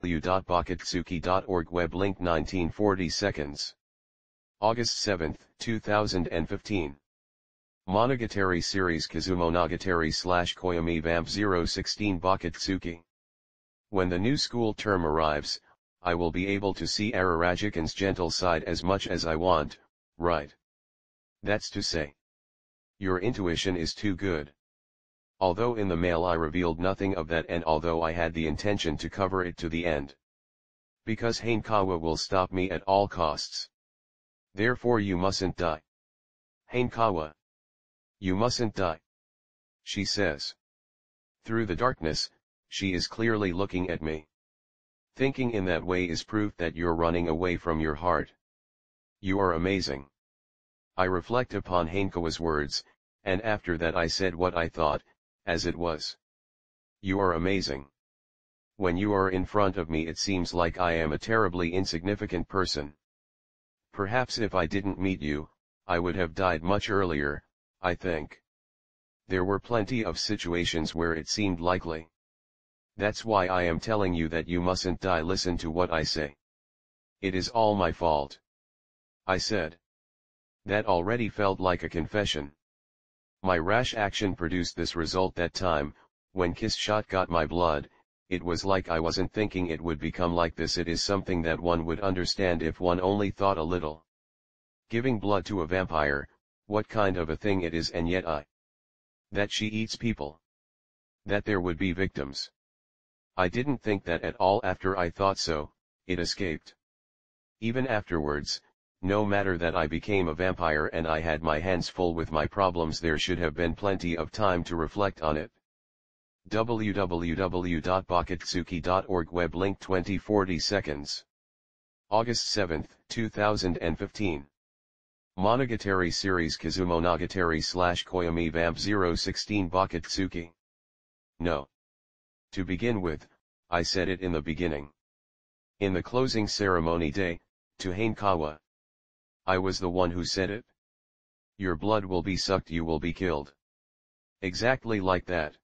www.bakatsuki.org web link 1940 seconds. August 7, 2015. Monogatari series Kizumonogatari / Koyomi Vamp 016 Bakatsuki. When the new school term arrives, I will be able to see Ararajukan's gentle side as much as I want, right? That's to say, your intuition is too good. Although in the mail I revealed nothing of that, and although I had the intention to cover it to the end. Because Hanekawa will stop me at all costs. Therefore you mustn't die. Hanekawa. You mustn't die. She says. Through the darkness, she is clearly looking at me. Thinking in that way is proof that you're running away from your heart. You are amazing. I reflect upon Hanekawa's words, and after that I said what I thought, as it was. You are amazing. When you are in front of me it seems like I am a terribly insignificant person. Perhaps if I didn't meet you, I would have died much earlier, I think. There were plenty of situations where it seemed likely. That's why I am telling you that you mustn't die. Listen to what I say. It is all my fault. I said. That already felt like a confession. My rash action produced this result that time. When Kiss Shot got my blood, it was like I wasn't thinking it would become like this. It is something that one would understand if one only thought a little. Giving blood to a vampire, what kind of a thing it is, and yet that she eats people. That there would be victims. I didn't think that at all. After I thought so, it escaped. Even afterwards, no matter that I became a vampire and I had my hands full with my problems, there should have been plenty of time to reflect on it. www.bakatsuki.org web link 2040 seconds. August 7, 2015. Monogatari series Kizumonogatari / Koyomi Vamp 016 Bakatsuki. No. To begin with, I said it in the beginning. In the closing ceremony day, to Hanekawa. I was the one who said it. Your blood will be sucked, you will be killed. Exactly like that.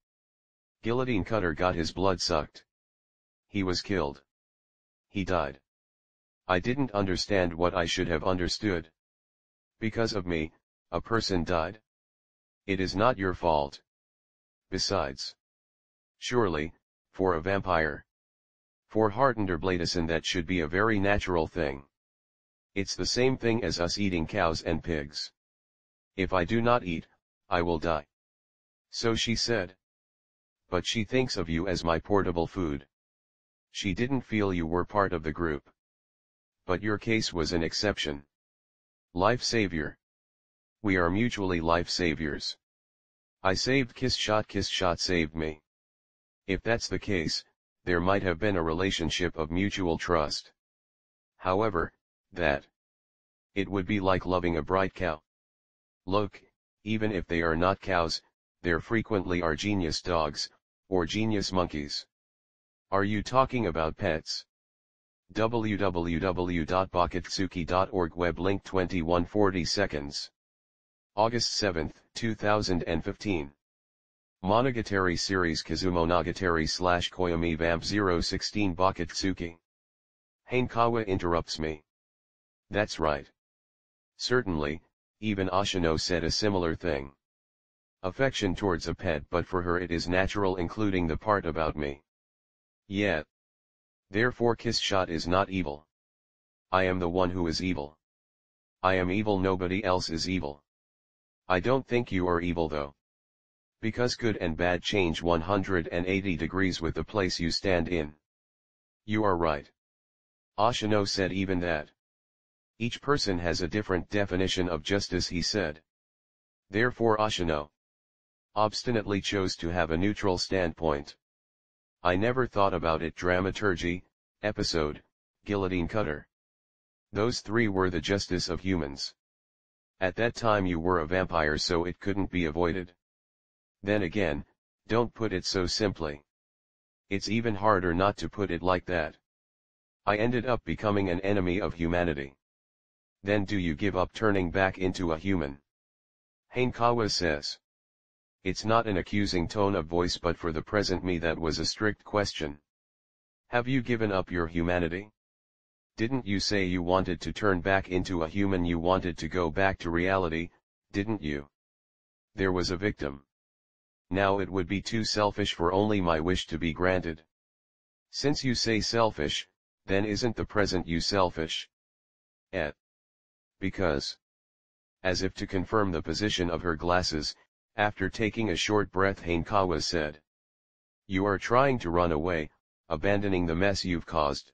Guillotine Cutter got his blood sucked. He was killed. He died. I didn't understand what I should have understood. Because of me, a person died? It is not your fault. Besides. Surely, for a vampire. For Hartenderbladesen that should be a very natural thing. It's the same thing as us eating cows and pigs. If I do not eat, I will die. So she said. But she thinks of you as my portable food. She didn't feel you were part of the group. But your case was an exception. Life savior. We are mutually life saviors. I saved Kiss Shot saved me. If that's the case, there might have been a relationship of mutual trust. However, it would be like loving a bright cow. Look, even if they are not cows, there frequently are genius dogs, or genius monkeys. Are you talking about pets? www.bakatsuki.org web link 2140 seconds. August 7, 2015. Monogatari series Kizumonogatari / Koyomi Vamp 016 Bakatsuki. Hanekawa interrupts me. That's right. Certainly, even Ashino said a similar thing. Affection towards a pet, but for her it is natural, including the part about me. Yet. Therefore Kiss Shot is not evil. I am the one who is evil. I am evil, nobody else is evil. I don't think you are evil though. Because good and bad change 180 degrees with the place you stand in. You are right. Ashino said even that. Each person has a different definition of justice, he said. Therefore Ashino obstinately chose to have a neutral standpoint. I never thought about it. Dramaturgy, episode, Guillotine Cutter. Those three were the justice of humans. At that time you were a vampire, so it couldn't be avoided. Then again, don't put it so simply. It's even harder not to put it like that. I ended up becoming an enemy of humanity. Then do you give up turning back into a human? Hanekawa says. It's not an accusing tone of voice, but for the present me that was a strict question. Have you given up your humanity? Didn't you say you wanted to turn back into a human? You wanted to go back to reality, didn't you? There was a victim. Now it would be too selfish for only my wish to be granted. Since you say selfish, then isn't the present you selfish? Because. As if to confirm the position of her glasses, after taking a short breath, Hanekawa said. You are trying to run away, abandoning the mess you've caused.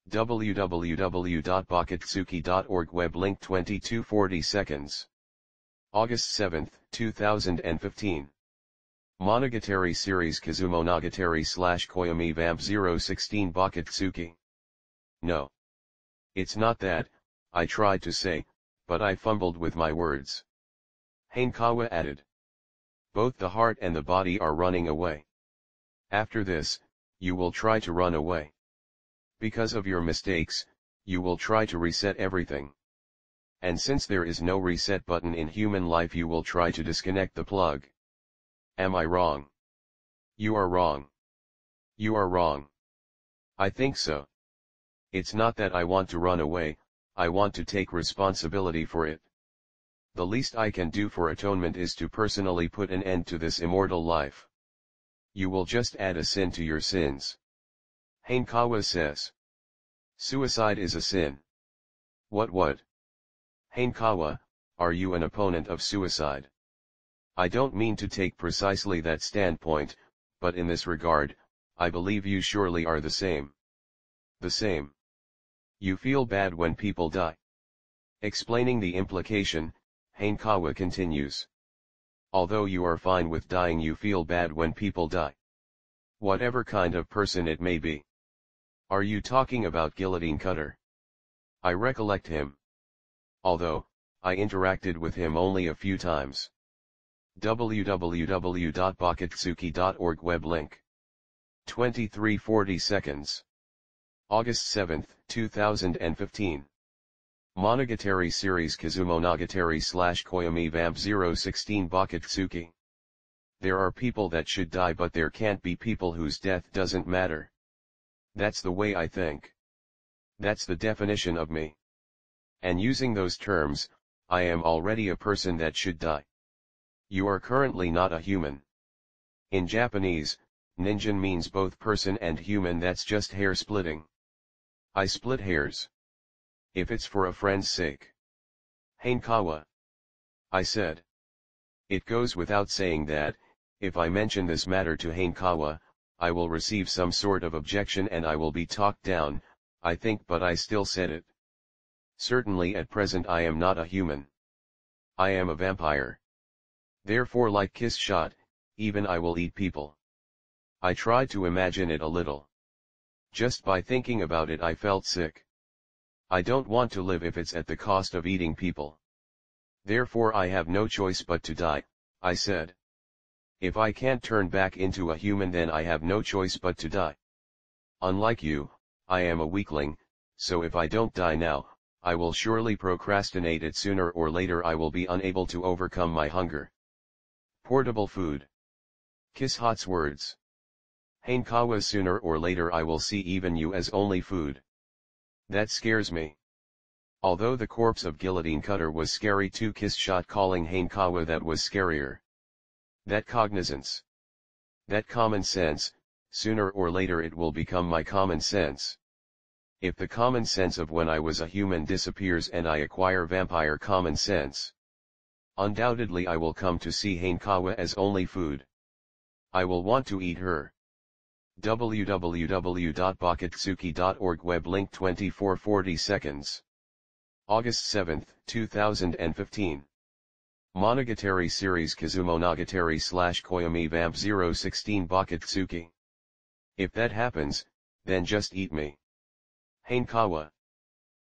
www.bakatsuki.org web link 2240 seconds. August 7, 2015. Monogatari series Kizumonogatari / Koyomi Vamp 016 Bakatsuki. No. It's not that, I tried to say, but I fumbled with my words. Hanekawa added. Both the heart and the body are running away. After this, you will try to run away. Because of your mistakes, you will try to reset everything. And since there is no reset button in human life, you will try to disconnect the plug. Am I wrong? You are wrong. You are wrong. I think so. It's not that I want to run away, I want to take responsibility for it. The least I can do for atonement is to personally put an end to this immortal life. You will just add a sin to your sins. Hanekawa says. Suicide is a sin. What? Hanekawa, are you an opponent of suicide? I don't mean to take precisely that standpoint, but in this regard, I believe you surely are the same. The same. You feel bad when people die. Explaining the implication, Hanekawa continues. Although you are fine with dying, you feel bad when people die. Whatever kind of person it may be. Are you talking about Guillotine Cutter? I recollect him. Although, I interacted with him only a few times. www.bakatsuki.org web link. 2340 seconds. August 7, 2015. Monogatari series Kizumonogatari / Koyomi Vamp 016 Bakatsuki. There are people that should die, but there can't be people whose death doesn't matter. That's the way I think. That's the definition of me. And using those terms, I am already a person that should die. You are currently not a human. In Japanese, ninjin means both person and human. That's just hair splitting. I split hairs. If it's for a friend's sake. Hanekawa. I said. It goes without saying that, if I mention this matter to Hanekawa, I will receive some sort of objection and I will be talked down, I think, but I still said it. Certainly at present I am not a human. I am a vampire. Therefore, like Kiss Shot, even I will eat people. I tried to imagine it a little. Just by thinking about it I felt sick. I don't want to live if it's at the cost of eating people. Therefore I have no choice but to die, I said. If I can't turn back into a human, then I have no choice but to die. Unlike you, I am a weakling, so if I don't die now, I will surely procrastinate it. Sooner or later I will be unable to overcome my hunger. Portable food. Kiss Hot's words. Hanekawa, sooner or later I will see even you as only food. That scares me. Although the corpse of Guillotine Cutter was scary too, Kiss Shot calling Hanekawa that was scarier. That cognizance. That common sense, sooner or later it will become my common sense. If the common sense of when I was a human disappears and I acquire vampire common sense, undoubtedly I will come to see Hanekawa as only food. I will want to eat her. www.bakatsuki.org web link 2440 seconds. August 7, 2015. Monogatari series Kizumonogatari / Koyomi Vamp 016 Bakatsuki. If that happens, then just eat me. Hanekawa.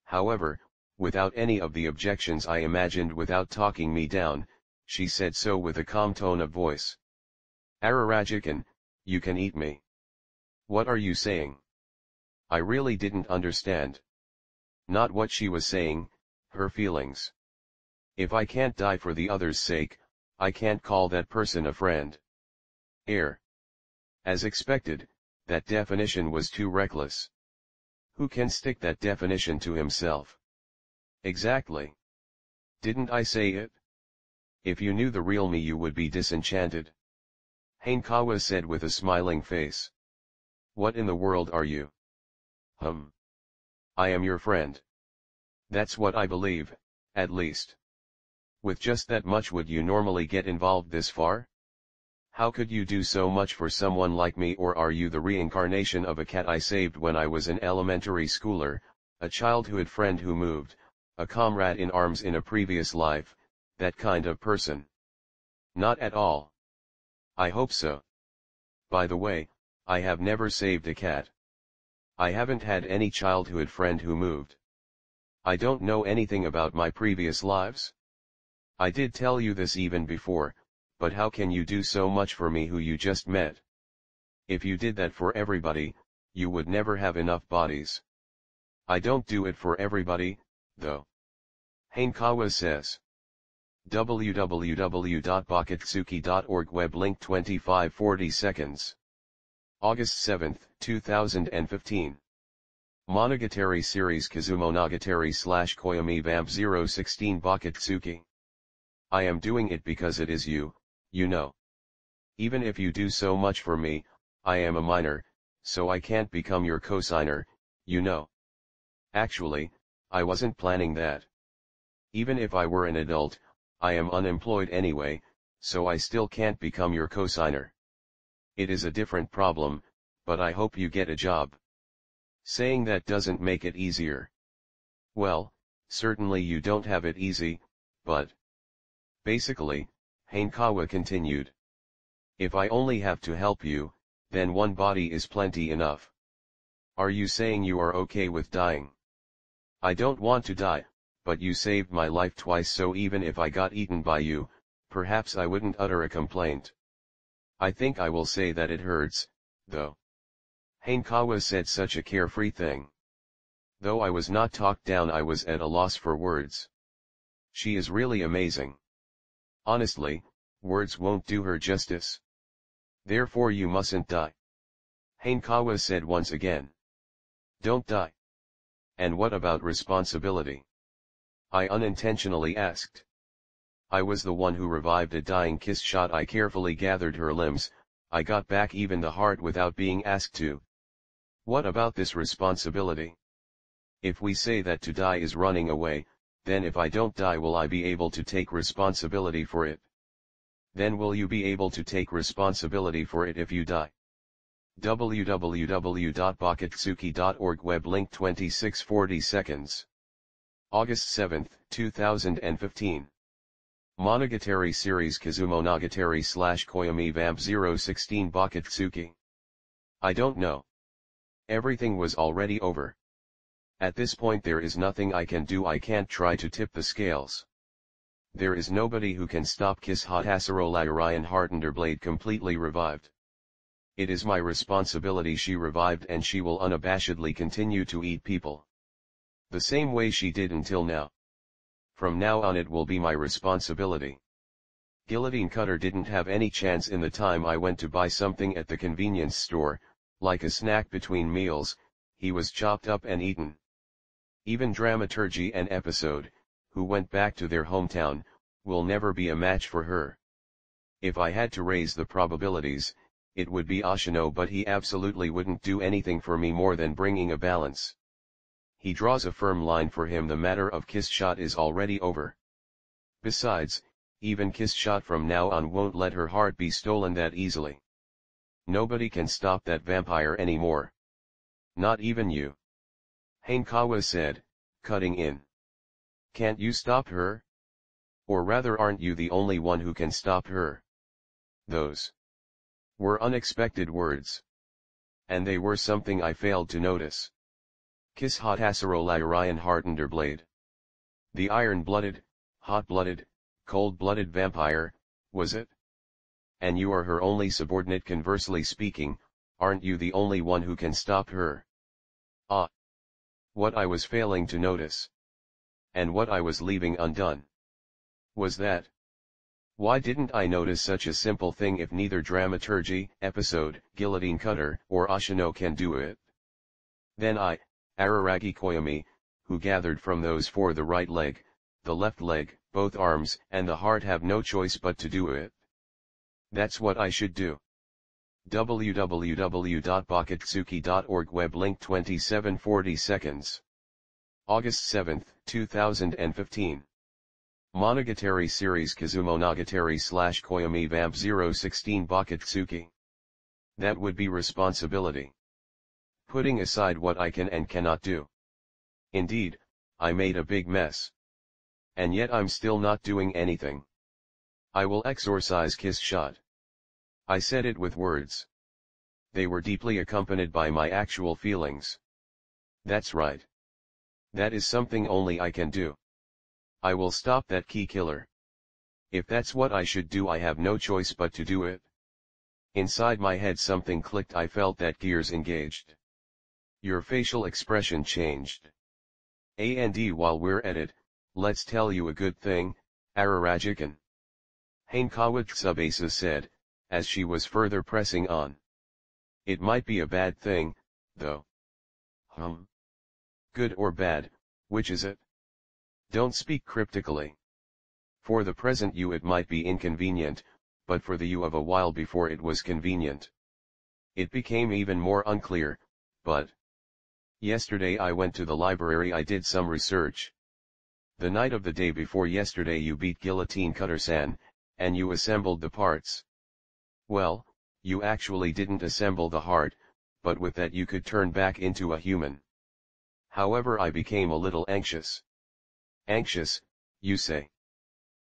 However, without any of the objections I imagined, without talking me down, she said so with a calm tone of voice. Ararajikan, you can eat me. What are you saying? I really didn't understand. Not what she was saying, her feelings. If I can't die for the other's sake, I can't call that person a friend. As expected, That definition was too reckless. Who can stick that definition to himself? Exactly. Didn't I say it? If you knew the real me you would be disenchanted. Hanekawa said with a smiling face. What in the world are you? I am your friend. That's what I believe, at least. With just that much would you normally get involved this far? How could you do so much for someone like me, or are you the reincarnation of a cat I saved when I was an elementary schooler, a childhood friend who moved, a comrade in arms in a previous life, that kind of person? Not at all. I hope so. By the way, I have never saved a cat. I haven't had any childhood friend who moved. I don't know anything about my previous lives. I did tell you this even before, but how can you do so much for me who you just met? If you did that for everybody, you would never have enough bodies. I don't do it for everybody, though. Hanekawa says. www.bakatsuki.org web link 2540 seconds. August 7, 2015. Monogatari series Kizumonogatari / Koyomi Vamp 016 Bakatsuki. I am doing it because it is you, you know. Even if you do so much for me, I am a minor, so I can't become your cosigner, you know. Actually, I wasn't planning that. Even if I were an adult, I am unemployed anyway, so I still can't become your cosigner. It is a different problem, but I hope you get a job. Saying that doesn't make it easier. Well, certainly you don't have it easy, but... Basically, Hanekawa continued. If I only have to help you, then one body is plenty enough. Are you saying you are okay with dying? I don't want to die, but you saved my life twice, so even if I got eaten by you, perhaps I wouldn't utter a complaint. I think I will say that it hurts, though. Hanekawa said such a carefree thing. Though I was not talked down, I was at a loss for words. She is really amazing. Honestly, words won't do her justice. Therefore you mustn't die. Hanekawa said once again. Don't die. And what about responsibility? I unintentionally asked. I was the one who revived a dying kiss shot. I carefully gathered her limbs, I got back even the heart without being asked to. What about this responsibility? If we say that to die is running away, then if I don't die, will I be able to take responsibility for it? Then will you be able to take responsibility for it if you die? www.bakatsuki.org web link 2640 seconds. August 7, 2015. Monogatari series Kizumonogatari / Koyomi Vamp 016 Bakatsuki. I don't know. Everything was already over. At this point there is nothing I can do. I can't try to tip the scales. There is nobody who can stop Kiss Hot Hasarolagarayan Hartenderblade completely revived. It is my responsibility. She revived and she will unabashedly continue to eat people. The same way she did until now. From now on it will be my responsibility. Guillotine Cutter didn't have any chance in the time I went to buy something at the convenience store, like a snack between meals. He was chopped up and eaten. Even Dramaturgy and Episode, who went back to their hometown, will never be a match for her. If I had to raise the probabilities, it would be Ashino, but he absolutely wouldn't do anything for me more than bringing a balance. He draws a firm line. For him the matter of Kiss Shot is already over. Besides, even Kiss Shot from now on won't let her heart be stolen that easily. Nobody can stop that vampire anymore. Not even you. Hanekawa said, cutting in. Can't you stop her? Or rather, aren't you the only one who can stop her? Those were unexpected words. And they were something I failed to notice. Kiss Hot Hasarolagarayan Hartenderblade. The iron-blooded, hot-blooded, cold-blooded vampire, was it? And you are her only subordinate. Conversely speaking, aren't you the only one who can stop her? Ah! What I was failing to notice. And what I was leaving undone. Was that Why didn't I notice such a simple thing if neither dramaturgy, episode, guillotine cutter, or Ashino can do it? Then I, Araragi Koyomi, who gathered from those for the right leg, the left leg, both arms, and the heart have no choice but to do it. That's what I should do. www.bakatsuki.org web link 2740 seconds. August 7, 2015. Monogatari series Kizumonogatari / Koyomi Vamp 016 Bakatsuki. That would be responsibility. Putting aside what I can and cannot do. Indeed, I made a big mess. And yet I'm still not doing anything. I will exorcise Kiss Shot. I said it with words. They were deeply accompanied by my actual feelings. That's right. That is something only I can do. I will stop that key killer. If that's what I should do, I have no choice but to do it. Inside my head something clicked. I felt that gears engaged. Your facial expression changed. And while we're at it, let's tell you a good thing, Ararajikan. Hanekawa Tsubasa said, as she was further pressing on. It might be a bad thing, though. Good or bad, which is it? Don't speak cryptically. For the present you it might be inconvenient, but for the you of a while before it was convenient. It became even more unclear, but... Yesterday I went to the library. I did some research. The night of the day before yesterday you beat Guillotine Cutter-san, and you assembled the parts. Well, you actually didn't assemble the heart, but with that you could turn back into a human. However, I became a little anxious. Anxious, you say?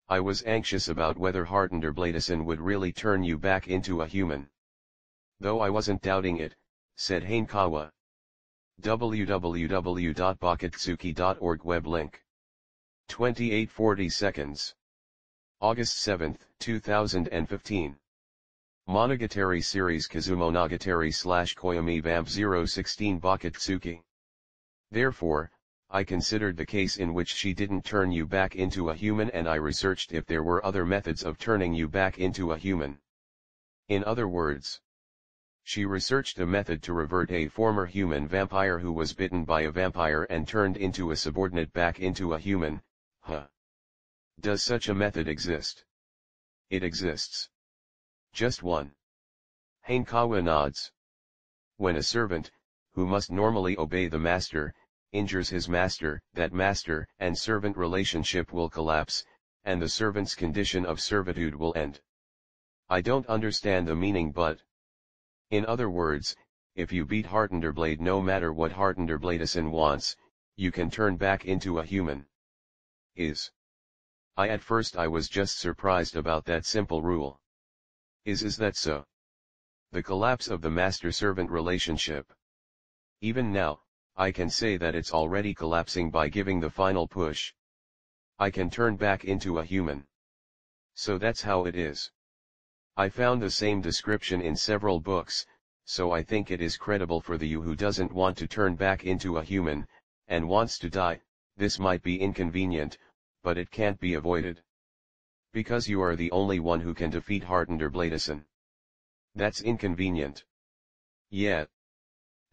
I was anxious about whether Hartenderbladeson would really turn you back into a human. Though I wasn't doubting it, said Hanekawa. www.bakatsuki.org web link. 2840 seconds. August 7, 2015. Monogatari series Kizumonogatari / Koyomi Vamp 016 Bakatsuki. Therefore, I considered the case in which she didn't turn you back into a human, and I researched if there were other methods of turning you back into a human. In other words, she researched a method to revert a former human vampire who was bitten by a vampire and turned into a subordinate back into a human. Does such a method exist? It exists. Just one. Hanekawa nods. When a servant, who must normally obey the master, injures his master, that master and servant relationship will collapse, and the servant's condition of servitude will end. I don't understand the meaning, but... In other words, if you beat Hartenderblade no matter what Hartenderbladeson wants, you can turn back into a human. At first I was just surprised about that simple rule. Is that so? The collapse of the master-servant relationship. Even now, I can say that it's already collapsing by giving the final push. I can turn back into a human. So that's how it is. I found the same description in several books, so I think it is credible for the you who doesn't want to turn back into a human, and wants to die. This might be inconvenient, but it can't be avoided. Because you are the only one who can defeat Hartenderbladeson. That's inconvenient. Yet.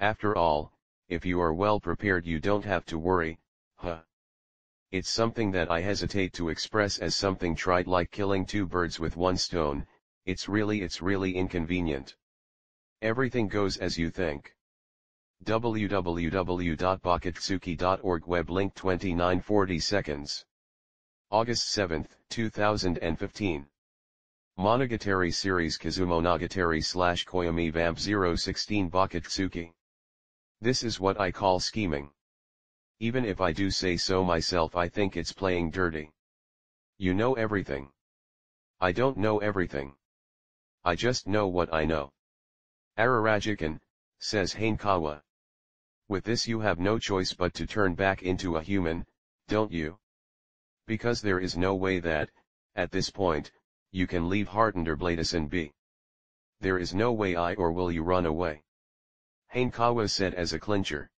After all, if you are well prepared you don't have to worry, It's something that I hesitate to express as something trite like killing two birds with one stone. It's really inconvenient. Everything goes as you think. www.bakatsuki.org web link 2940 seconds. August 7, 2015. Monogatari series Kizumonogatari / Koyomi Vamp 016 Bakatsuki. This is what I call scheming. Even if I do say so myself, I think it's playing dirty. You know everything. I don't know everything. I just know what I know. Ararajikan, says Hanekawa. With this you have no choice but to turn back into a human, don't you? Because there is no way that, at this point, you can leave Hartenderbladeson be. There is no way. Or will you run away? Hanekawa said as a clincher.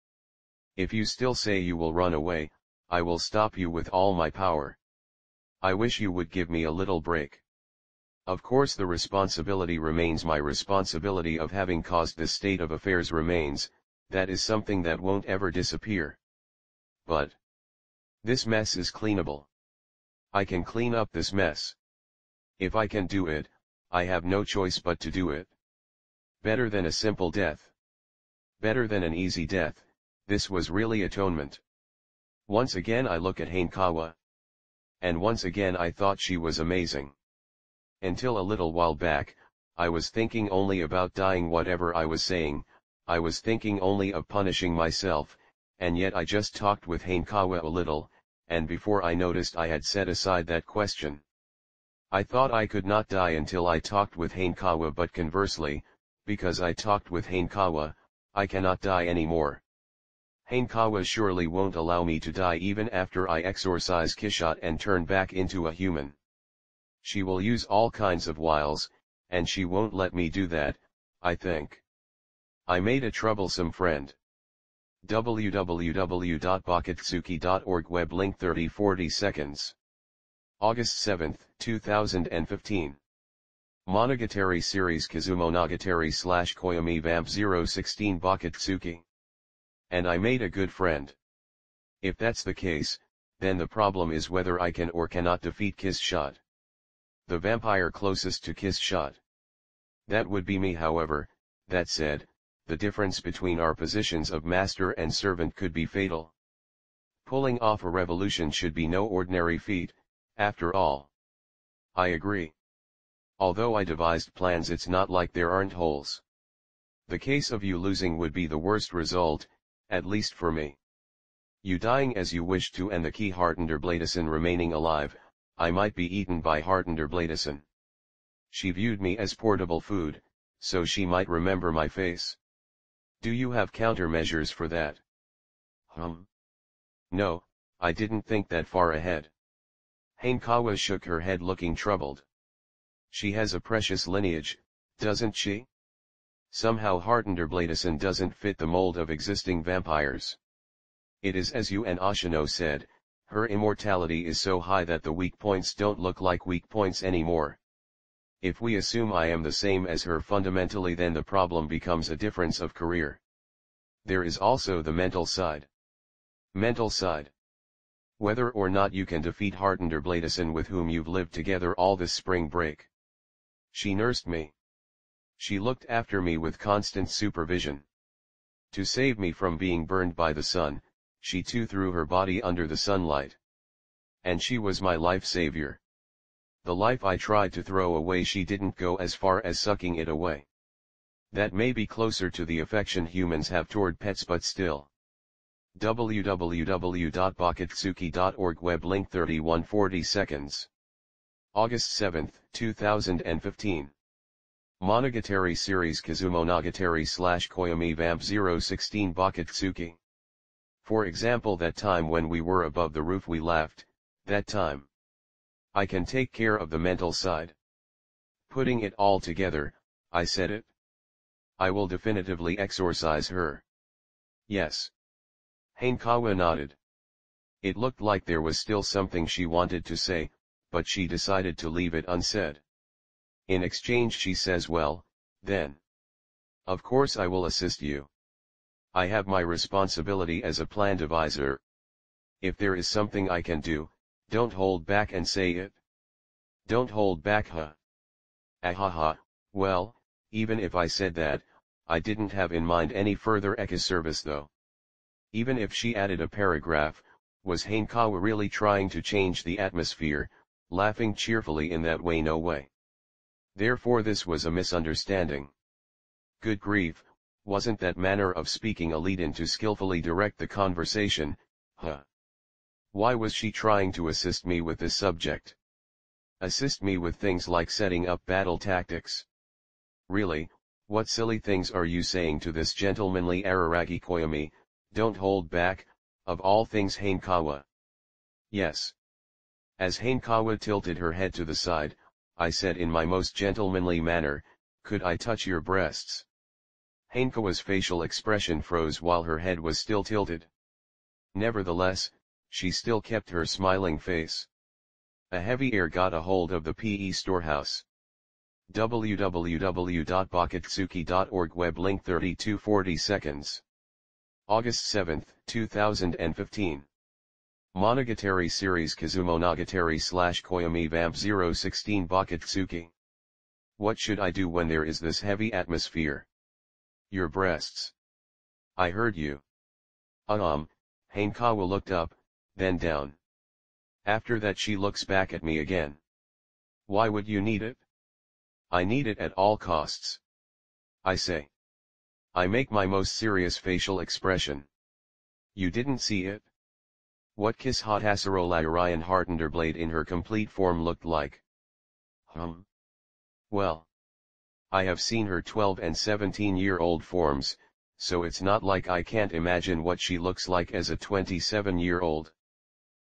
If you still say you will run away, I will stop you with all my power. I wish you would give me a little break. Of course the responsibility remains, my responsibility of having caused this state of affairs remains, that is something that won't ever disappear. But this mess is cleanable. I can clean up this mess. If I can do it, I have no choice but to do it. Better than a simple death. Better than an easy death, this was really atonement. Once again I look at Hanekawa. And once again I thought she was amazing. Until a little while back, I was thinking only about dying. Whatever I was saying, I was thinking only of punishing myself, and yet I just talked with Hanekawa a little, and before I noticed I had set aside that question. I thought I could not die until I talked with Hanekawa, but conversely, because I talked with Hanekawa, I cannot die anymore. Hanekawa surely won't allow me to die even after I exorcise Kishot and turn back into a human. She will use all kinds of wiles, and she won't let me do that, I think. I made a troublesome friend. www.bakatsuki.org web link 3040 seconds. August 7, 2015. Monogatari series Kizumonogatari / Koyomi Vamp 016 Bakatsuki. And I made a good friend. If that's the case, then the problem is whether I can or cannot defeat Kishot, the vampire closest to Kishot. That would be me. However, that said, the difference between our positions of master and servant could be fatal. Pulling off a revolution should be no ordinary feat, after all. I agree. Although I devised plans, it's not like there aren't holes. The case of you losing would be the worst result, at least for me. You dying as you wish to and the key Hartenderbladison remaining alive, I might be eaten by Hartenderbladison. She viewed me as portable food, so she might remember my face. Do you have countermeasures for that? No, I didn't think that far ahead. Hanekawa shook her head, looking troubled. She has a precious lineage, doesn't she? Somehow Hartenderbladison doesn't fit the mold of existing vampires. It is as you and Ashino said, her immortality is so high that the weak points don't look like weak points anymore. If we assume I am the same as her fundamentally, then the problem becomes a difference of career. There is also the mental side. Mental side. Whether or not you can defeat Hartenderbladison, with whom you've lived together all this spring break. She nursed me. She looked after me with constant supervision. To save me from being burned by the sun, she too threw her body under the sunlight. And she was my life savior. The life I tried to throw away, she didn't go as far as sucking it away. That may be closer to the affection humans have toward pets, but still. www.bakatsuki.org web link 3140 seconds. August 7, 2015. Monogatari series Kizumonogatari / Koyomi Vamp 016 Bakatsuki. For example, that time when we were above the roof, we laughed, that time. I can take care of the mental side. Putting it all together, I said it. I will definitively exorcise her. Yes. Hanekawa nodded. It looked like there was still something she wanted to say, but she decided to leave it unsaid. In exchange she says, well, then. Of course I will assist you. I have my responsibility as a plan deviser. If there is something I can do, don't hold back and say it. Don't hold back, huh? Ahaha, well, even if I said that, I didn't have in mind any further ecoservice though. Even if she added a paragraph, was Hanekawa really trying to change the atmosphere, laughing cheerfully in that way? No way. Therefore this was a misunderstanding. Good grief, wasn't that manner of speaking a lead-in to skillfully direct the conversation, huh? Why was she trying to assist me with this subject? Assist me with things like setting up battle tactics? Really, what silly things are you saying to this gentlemanly Araragi Koyomi? Don't hold back, of all things, Hanekawa. Yes. As Hanekawa tilted her head to the side, I said in my most gentlemanly manner, could I touch your breasts? Hanekawa's facial expression froze while her head was still tilted. Nevertheless, she still kept her smiling face. A heavy air got a hold of the PE storehouse. www.bakatsuki.org web link 3240 seconds. August 7, 2015. Monogatari series Kizumonogatari / Koyomi Vamp 016 Bakatsuki. What should I do when there is this heavy atmosphere? Your breasts. I heard you. Hanekawa looked up, then down. After that she looks back at me again. Why would you need it? I need it at all costs. I say. I make my most serious facial expression. You didn't see it? What Kiss Hot Hasarola Orion Hartenderblade in her complete form looked like? Well. I have seen her 12 and 17-year-old forms, so it's not like I can't imagine what she looks like as a 27-year-old.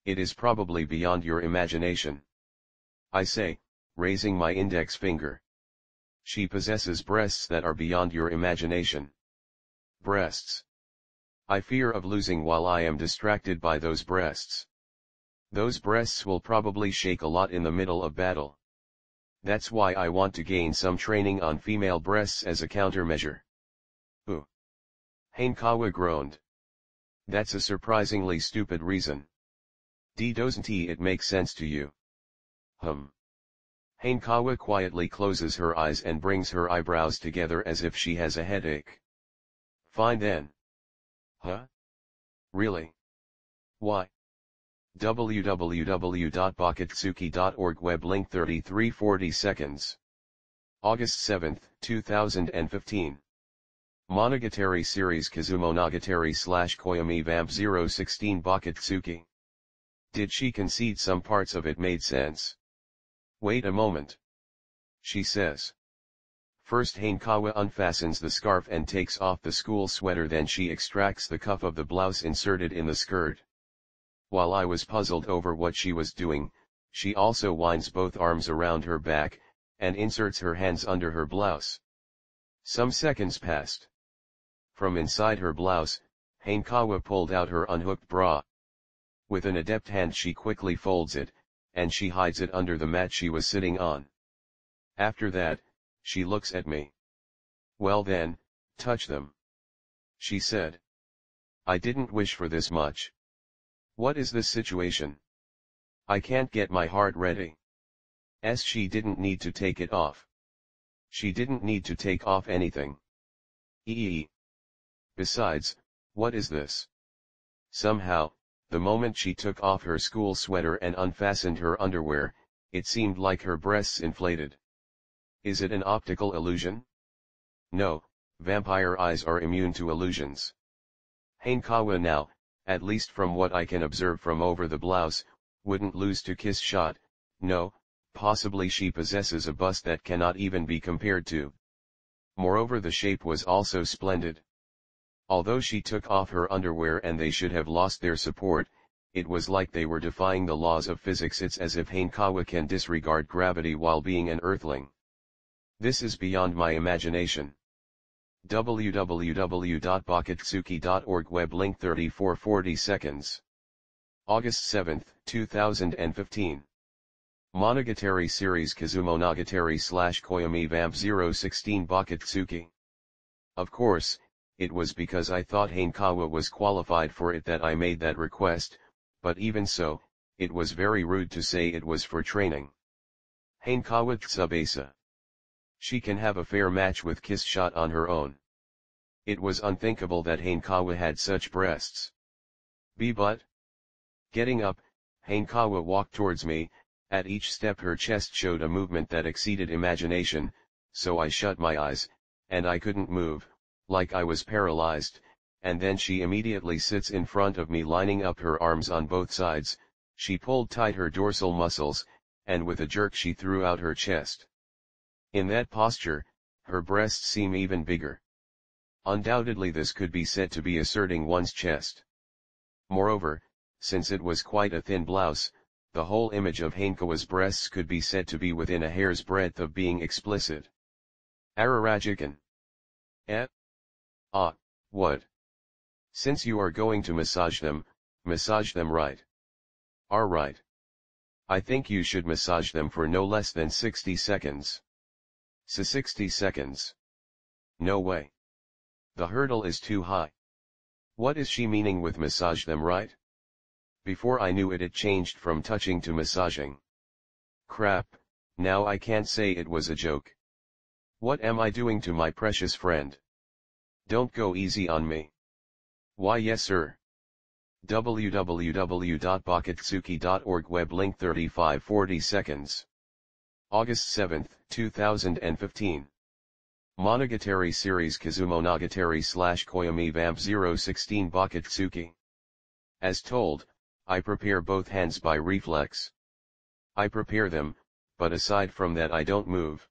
It is probably beyond your imagination. I say, raising my index finger. She possesses breasts that are beyond your imagination. Breasts. I fear of losing while I am distracted by those breasts. Those breasts will probably shake a lot in the middle of battle. That's why I want to gain some training on female breasts as a countermeasure. Ooh. Hanekawa groaned. That's a surprisingly stupid reason. Doesn't it make sense to you? Hanekawa quietly closes her eyes and brings her eyebrows together as if she has a headache. Fine then. Huh? Really? Why? www.bakatsuki.org web link 3340 seconds. August 7, 2015. Monogatari series Kizumonogatari / Koyomi Vamp 016 Bakatsuki. Did she concede some parts of it made sense? Wait a moment. She says. First Hanekawa unfastens the scarf and takes off the school sweater, then she extracts the cuff of the blouse inserted in the skirt. While I was puzzled over what she was doing, she also winds both arms around her back, and inserts her hands under her blouse. Some seconds passed. From inside her blouse, Hanekawa pulled out her unhooked bra. With an adept hand she quickly folds it, and she hides it under the mat she was sitting on. After that, she looks at me. Well then, touch them. She said. I didn't wish for this much. What is this situation? I can't get my heart ready. She didn't need to take it off. She didn't need to take off anything. Besides, what is this? Somehow, the moment she took off her school sweater and unfastened her underwear, it seemed like her breasts inflated. Is it an optical illusion? No, vampire eyes are immune to illusions. Hanekawa now, at least from what I can observe from over the blouse, wouldn't lose to Kiss Shot. No, possibly she possesses a bust that cannot even be compared to. Moreover, the shape was also splendid. Although she took off her underwear and they should have lost their support, it was like they were defying the laws of physics. It's as if Hanekawa can disregard gravity while being an earthling. This is beyond my imagination. www.bakatsuki.org web link 3440 seconds. August 7, 2015. Monogatari series Kizumonogatari / Koyomi Vamp 016 Bakatsuki. Of course, it was because I thought Hanekawa was qualified for it that I made that request, but even so, it was very rude to say it was for training. Hanekawa Tsubasa. She can have a fair match with Kiss Shot on her own. It was unthinkable that Hanekawa had such breasts. But? Getting up, Hanekawa walked towards me. At each step her chest showed a movement that exceeded imagination, so I shut my eyes, and I couldn't move, like I was paralyzed, and then she immediately sits in front of me lining up her arms on both sides. She pulled tight her dorsal muscles, and with a jerk she threw out her chest. In that posture, her breasts seem even bigger. Undoubtedly this could be said to be asserting one's chest. Moreover, since it was quite a thin blouse, the whole image of Hanekawa's breasts could be said to be within a hair's breadth of being explicit. Ararajikan. What? Since you are going to massage them right. Alright. I think you should massage them for no less than 60 seconds. 60 seconds. No way. The hurdle is too high. What is she meaning with massage them, right? Before I knew it, it changed from touching to massaging. Crap, now I can't say it was a joke. What am I doing to my precious friend? Don't go easy on me. Why yes sir. www.bakatsuki.org web link 3540 seconds. August 7, 2015. Monogatari series Kizumonogatari / Koyomi Vamp 016 Bakatsuki. As told, I prepare both hands by reflex. I prepare them, but aside from that I don't move.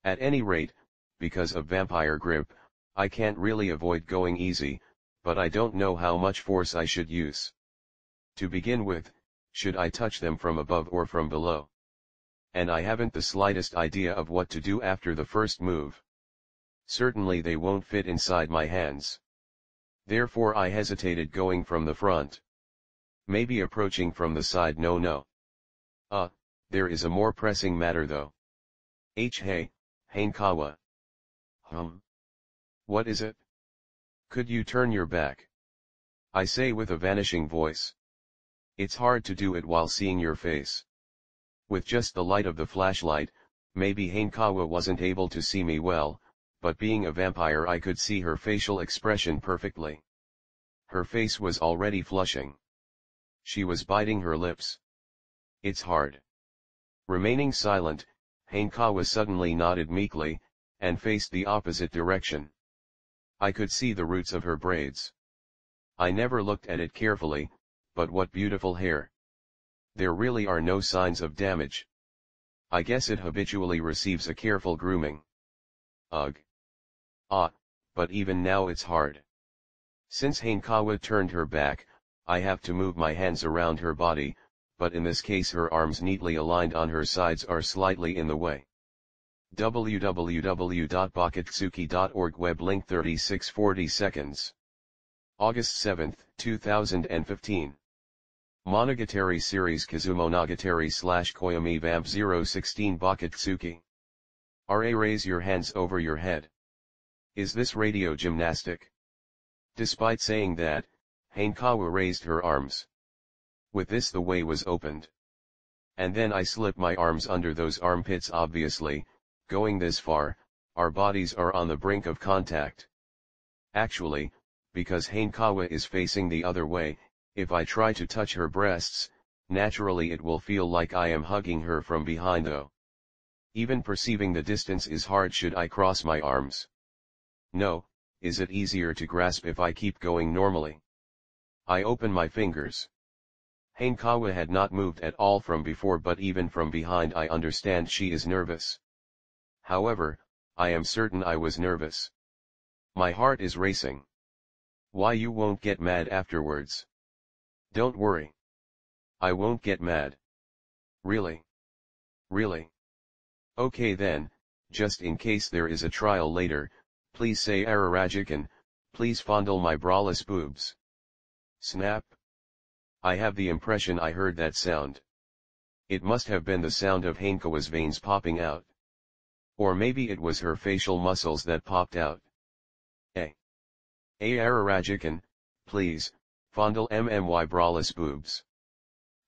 At any rate, because of vampire grip, I can't really avoid going easy, but I don't know how much force I should use. To begin with, should I touch them from above or from below? And I haven't the slightest idea of what to do after the first move. Certainly they won't fit inside my hands. Therefore I hesitated going from the front. Maybe approaching from the side. No. There is a more pressing matter though. Hey, Hanekawa. What is it? Could you turn your back? I say with a vanishing voice. It's hard to do it while seeing your face. With just the light of the flashlight, maybe Hanekawa wasn't able to see me well, but being a vampire I could see her facial expression perfectly. Her face was already flushing. She was biting her lips. It's hard. Remaining silent, Hanekawa suddenly nodded meekly, and faced the opposite direction. I could see the roots of her braids. I never looked at it carefully, but what beautiful hair. There really are no signs of damage. I guess it habitually receives a careful grooming. Ugh. But even now it's hard. Since Hanekawa turned her back, I have to move my hands around her body, but in this case her arms neatly aligned on her sides are slightly in the way. www.bakatsuki.org web link 3640 seconds. August 7, 2015. Monogatari series Kizumonogatari / Koyomi Vamp 016 Bakatsuki. Raise your hands over your head. Is this radio gymnastic? Despite saying that, Hanekawa raised her arms. With this the way was opened. And then I slip my arms under those armpits. Obviously, going this far, our bodies are on the brink of contact. Actually, because Hanekawa is facing the other way, if I try to touch her breasts, naturally it will feel like I am hugging her from behind though. Even perceiving the distance is hard should I cross my arms. No, is it easier to grasp if I keep going normally? I open my fingers. Hanekawa had not moved at all from before, but even from behind I understand she is nervous. However, I am certain I was nervous. My heart is racing. Why, you won't get mad afterwards? Don't worry. I won't get mad. Really? Really? Okay then, just in case there is a trial later, please say Ararajikan, please fondle my braless boobs. Snap. I have the impression I heard that sound. It must have been the sound of Hanekawa's veins popping out. Or maybe it was her facial muscles that popped out. Ararajikan, please, fondle my braless boobs.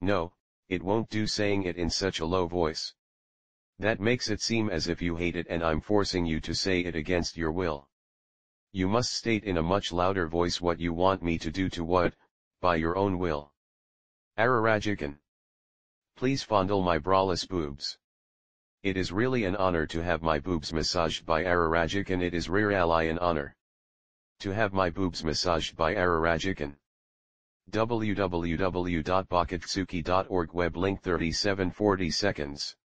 No, it won't do saying it in such a low voice. That makes it seem as if you hate it and I'm forcing you to say it against your will. You must state in a much louder voice what you want me to do to what, by your own will. Ararajikan, please fondle my braless boobs. It is really an honor to have my boobs massaged by Ararajikan. It is really an honor to have my boobs massaged by Ararajikan. www.bakatsuki.org web link 3740 seconds.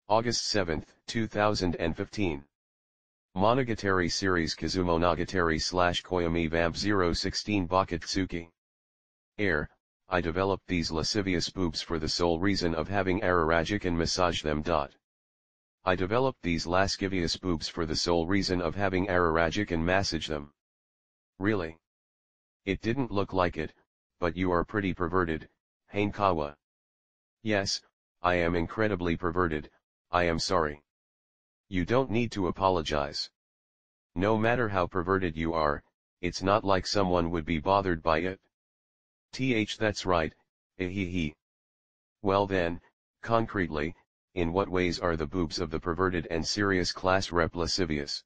August 7, 2015. Monogatari series Kizumonogatari / Koyomi Vamp 016 Bakatsuki. I developed these lascivious boobs for the sole reason of having Ararajikan massage them. I developed these lascivious boobs for the sole reason of having Ararajikan massage them. Really? It didn't look like it, but you are pretty perverted, Hanekawa. Yes, I am incredibly perverted, I am sorry. You don't need to apologize. No matter how perverted you are, it's not like someone would be bothered by it. That's right, he. Well then, concretely, in what ways are the boobs of the perverted and serious class rep lascivious?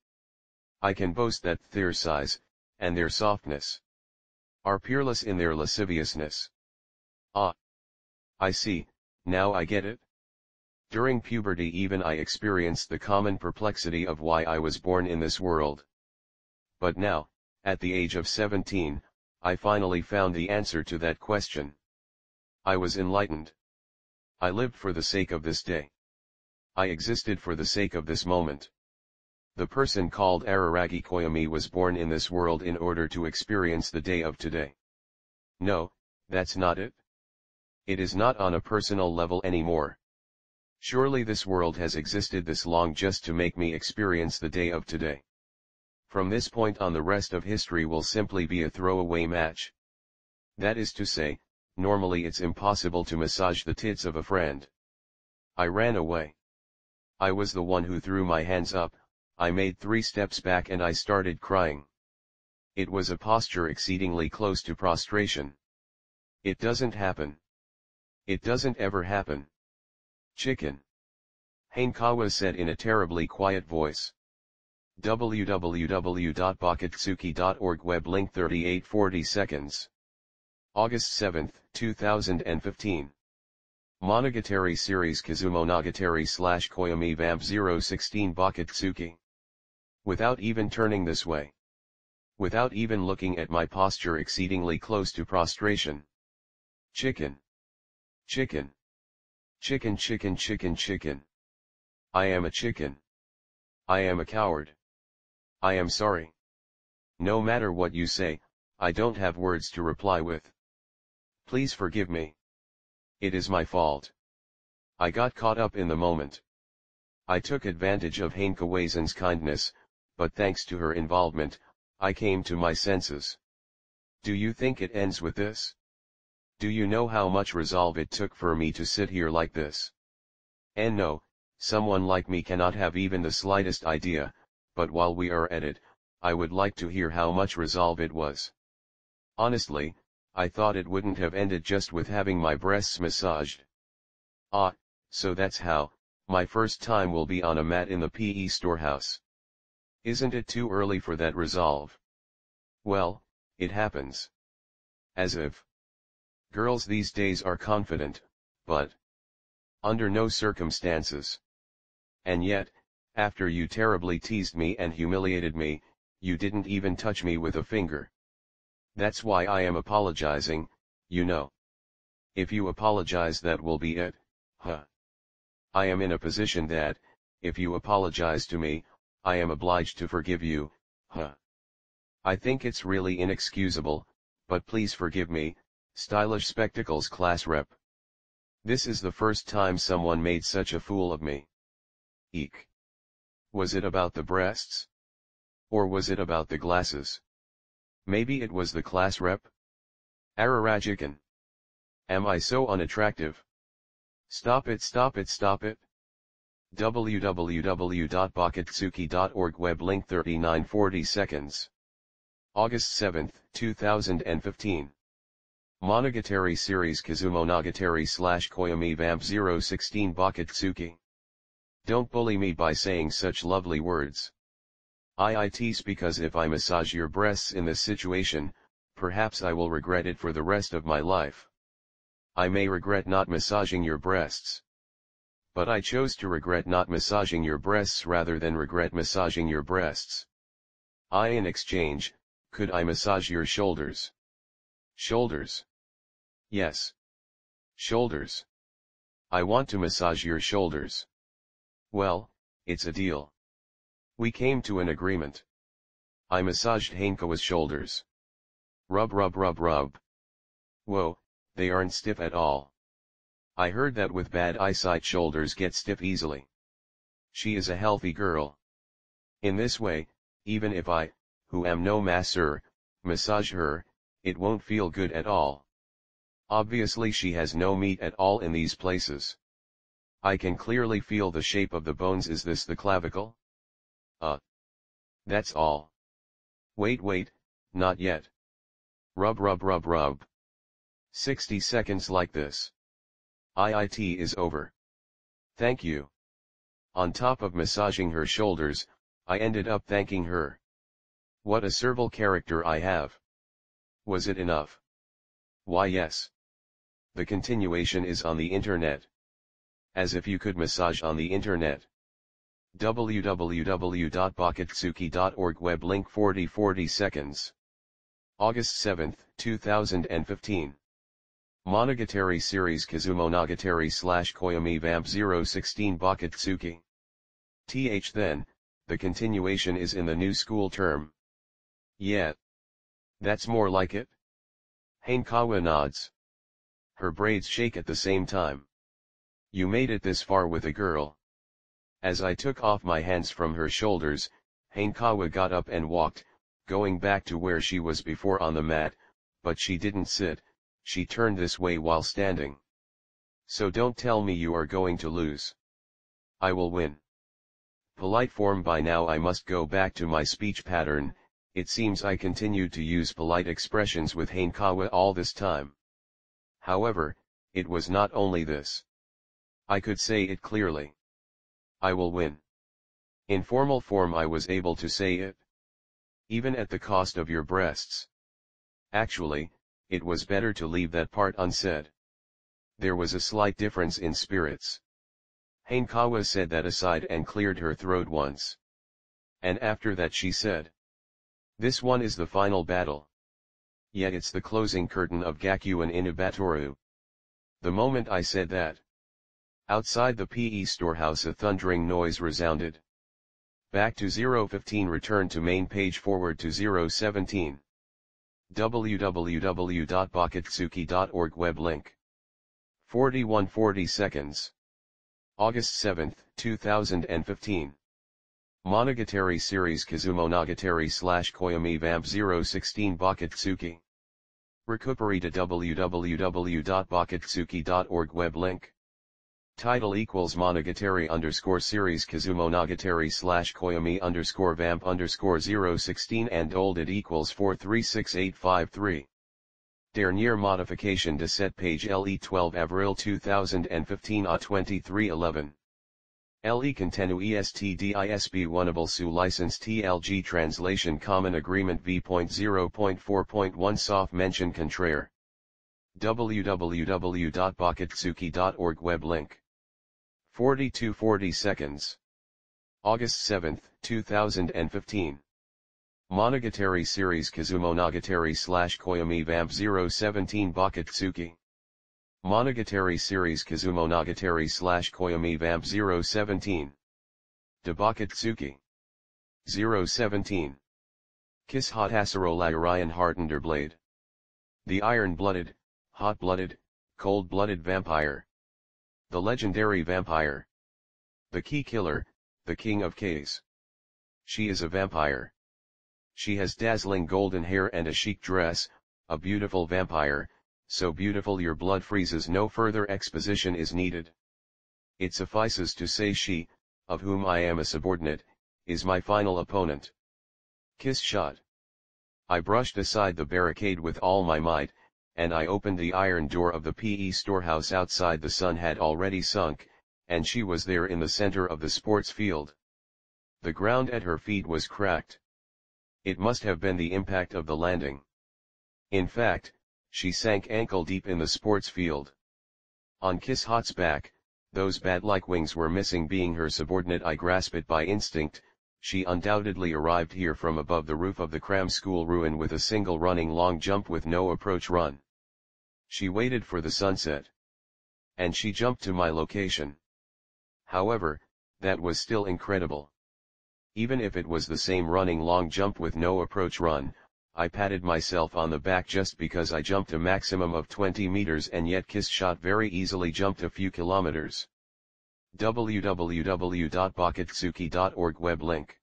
I can boast that their size, and their softness, are peerless in their lasciviousness. Ah! I see, now I get it. During puberty even I experienced the common perplexity of why I was born in this world. But now, at the age of 17, I finally found the answer to that question. I was enlightened. I lived for the sake of this day. I existed for the sake of this moment. The person called Araragi Koyomi was born in this world in order to experience the day of today. No, that's not it. It is not on a personal level anymore. Surely this world has existed this long just to make me experience the day of today. From this point on the rest of history will simply be a throwaway match. That is to say, normally it's impossible to massage the tits of a friend. I ran away. I was the one who threw my hands up, I made 3 steps back and I started crying. It was a posture exceedingly close to prostration. It doesn't happen. It doesn't ever happen. Chicken. Hanekawa said in a terribly quiet voice. www.bakatsuki.org web link 3840 seconds. August 7, 2015. Monogatari series Kizumonogatari / Koyomi Vamp 016 Bakatsuki. Without even turning this way. Without even looking at my posture exceedingly close to prostration. Chicken. Chicken. Chicken chicken chicken chicken. I am a chicken. I am a coward. I am sorry. No matter what you say, I don't have words to reply with. Please forgive me. It is my fault. I got caught up in the moment. I took advantage of Hanekawa's kindness, but thanks to her involvement, I came to my senses. Do you think it ends with this? Do you know how much resolve it took for me to sit here like this? And no, someone like me cannot have even the slightest idea, but while we are at it, I would like to hear how much resolve it was. Honestly, I thought it wouldn't have ended just with having my breasts massaged. Ah, so that's how, my first time will be on a mat in the PE storehouse. Isn't it too early for that resolve? Well, it happens. As if. Girls these days are confident, but under no circumstances. And yet, after you terribly teased me and humiliated me, you didn't even touch me with a finger. That's why I am apologizing, you know. If you apologize, that will be it, huh? I am in a position that, if you apologize to me, I am obliged to forgive you, huh? I think it's really inexcusable, but please forgive me, stylish spectacles class rep. This is the first time someone made such a fool of me. Eek. Was it about the breasts? Or was it about the glasses? Maybe it was the class rep? Ararajikan. Am I so unattractive? Stop it stop it stop it. www.bakatsuki.org web link 3940 seconds. August 7, 2015. Monogatari series Kizumonogatari / Koyomi Vamp 016 Bakatsuki. Don't bully me by saying such lovely words. I tease because if I massage your breasts in this situation, perhaps I will regret it for the rest of my life. I may regret not massaging your breasts. But I chose to regret not massaging your breasts rather than regret massaging your breasts. In exchange, could I massage your shoulders? Shoulders. Yes. Shoulders. I want to massage your shoulders. Well, it's a deal. We came to an agreement. I massaged Hanekawa's shoulders. Rub rub rub rub. Whoa, they aren't stiff at all. I heard that with bad eyesight shoulders get stiff easily. She is a healthy girl. In this way, even if I, who am no masseur, massage her, it won't feel good at all. Obviously she has no meat at all in these places. I can clearly feel the shape of the bones. Is this the clavicle? That's all. Wait, not yet. Rub rub rub rub. 60 seconds like this. IIT is over. Thank you. On top of massaging her shoulders, I ended up thanking her. What a servile character I have. Was it enough? Why yes. The continuation is on the internet. As if you could massage on the internet. www.bakatsuki.org web link 40 seconds. August 7, 2015. Monogatari series Kizumonogatari / Koyomi Vamp 016 Bakatsuki. Then, the continuation is in the new school term. Yeah. That's more like it. Hanekawa nods. Her braids shake at the same time. You made it this far with a girl. As I took off my hands from her shoulders, Hanekawa got up and walked, going back to where she was before on the mat, but she didn't sit, she turned this way while standing. So don't tell me you are going to lose. I will win. Polite form. By now I must go back to my speech pattern. It seems I continued to use polite expressions with Hanekawa all this time. However, it was not only this. I could say it clearly. I will win. In formal form I was able to say it. Even at the cost of your breasts. Actually, it was better to leave that part unsaid. There was a slight difference in spirits. Hanekawa said that aside and cleared her throat once. And after that she said, "This one is the final battle. Yet it's the closing curtain of Gakuen Inubatoru." The moment I said that, outside the PE storehouse a thundering noise resounded. Back to 015. Return to main page. Forward to 017. www.bakatsuki.org web link. 40 seconds. August 7, 2015. Monogatari series Kizumonogatari / Koyomi Vamp 016 Bakatsuki. Recuperi to www.bakatsuki.org web link. Title equals Monogatari _ series Kizumonogatari / Koyomi _ Vamp _ 016 and old it equals 436853. Dernière modification de cette page le 12 avril 2015 à 23:11. Le contenu est disponible sous licence TLG Translation Common Agreement v.0.4.1 sauf mention contraire. www.bakatsuki.org web link. 40 seconds. August 7, 2015. Monogatari series Kizumonogatari / Koyomi Vamp 017 Bakatsuki. Monogatari series Kizumonogatari / Koyomi Vamp 017. De Bakatsuki. 017. Kiss Hot Asaro Lagarayan Hartender Blade. The iron-blooded, hot-blooded, cold-blooded vampire. The legendary vampire. The key killer, the king of Ks. She is a vampire. She has dazzling golden hair and a chic dress, a beautiful vampire, so beautiful your blood freezes. No further exposition is needed. It suffices to say she, of whom I am a subordinate, is my final opponent. Kiss shot. I brushed aside the barricade with all my might, and I opened the iron door of the PE storehouse outside. The sun had already sunk, and she was there in the center of the sports field. The ground at her feet was cracked. It must have been the impact of the landing. In fact, she sank ankle deep in the sports field. On Kiss Hot's back, those bat-like wings were missing. Being her subordinate I grasp it by instinct. She undoubtedly arrived here from above the roof of the cram school ruin with a single running long jump with no approach run. She waited for the sunset. And she jumped to my location. However, that was still incredible. Even if it was the same running long jump with no approach run, I patted myself on the back just because I jumped a maximum of 20 meters and yet Kiss Shot very easily jumped a few kilometers. www.bakatsuki.org web link.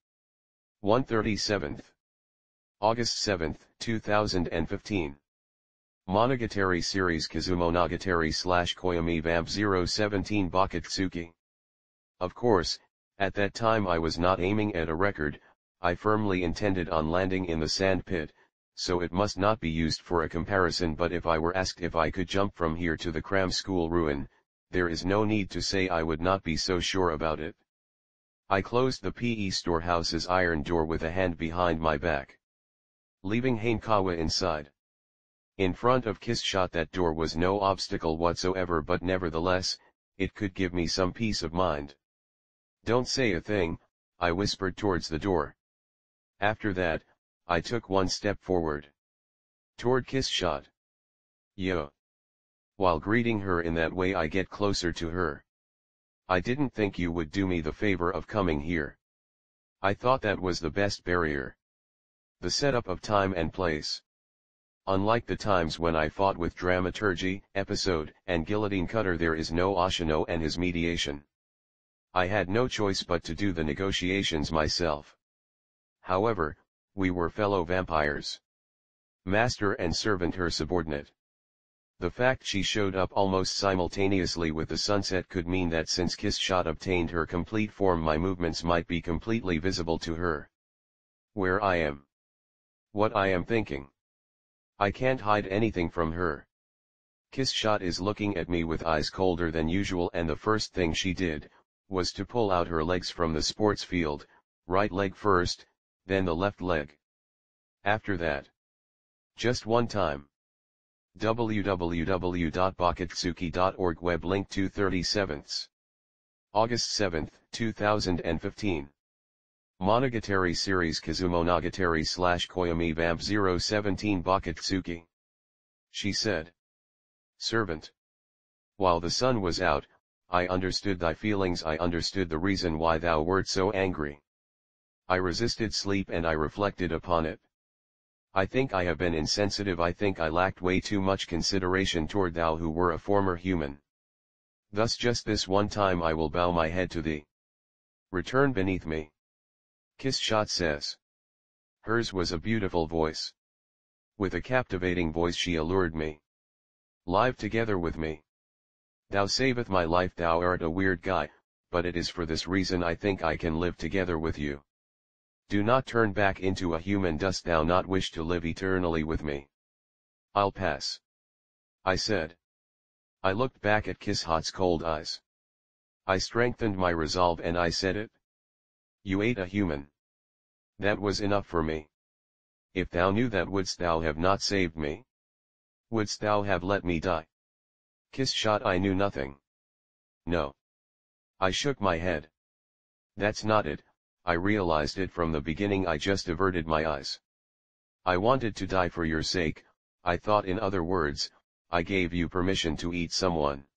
137th. August 7, 2015. Monogatari series Kizumonogatari / Koyomi Vamp 017 Bakatsuki. Of course, at that time I was not aiming at a record, I firmly intended on landing in the sand pit, so it must not be used for a comparison, but if I were asked if I could jump from here to the cram school ruin, there is no need to say I would not be so sure about it. I closed the PE storehouse's iron door with a hand behind my back, leaving Hanekawa inside. In front of Kiss Shot that door was no obstacle whatsoever, but nevertheless, it could give me some peace of mind. "Don't say a thing," I whispered towards the door. After that, I took one step forward. Toward Kiss Shot. "Yo." While greeting her in that way I get closer to her. "I didn't think you would do me the favor of coming here. I thought that was the best barrier. The setup of time and place. Unlike the times when I fought with Dramaturgy, Episode, and Guillotine Cutter, there is no Ashino and his mediation. I had no choice but to do the negotiations myself. However, we were fellow vampires. Master and servant, her subordinate. The fact she showed up almost simultaneously with the sunset could mean that since Kiss Shot obtained her complete form, my movements might be completely visible to her. Where I am. What I am thinking. I can't hide anything from her. Kiss Shot is looking at me with eyes colder than usual, and the first thing she did was to pull out her legs from the sports field, right leg first, then the left leg. After that. Just one time. www.bakatsuki.org web link 237. August 7, 2015. Monogatari series Kizumonogatari / Koyomi Vamp 017 Bakatsuki. She said. Servant. While the sun was out, I understood thy feelings, I understood the reason why thou wert so angry. I resisted sleep and I reflected upon it. I think I have been insensitive, I think I lacked way too much consideration toward thou who were a former human. Thus just this one time I will bow my head to thee. Return beneath me. Kiss Shot says. Hers was a beautiful voice. With a captivating voice she allured me. Live together with me. Thou saveth my life, thou art a weird guy, but it is for this reason I think I can live together with you. Do not turn back into a human, dost thou not wish to live eternally with me? I'll pass. I said. I looked back at Kiss Hot's cold eyes. I strengthened my resolve and I said it. You ate a human. That was enough for me. If thou knew that, wouldst thou have not saved me? Wouldst thou have let me die? Kiss Shot, I knew nothing. No. I shook my head. That's not it, I realized it from the beginning, I just averted my eyes. I wanted to die for your sake, I thought, in other words, I gave you permission to eat someone.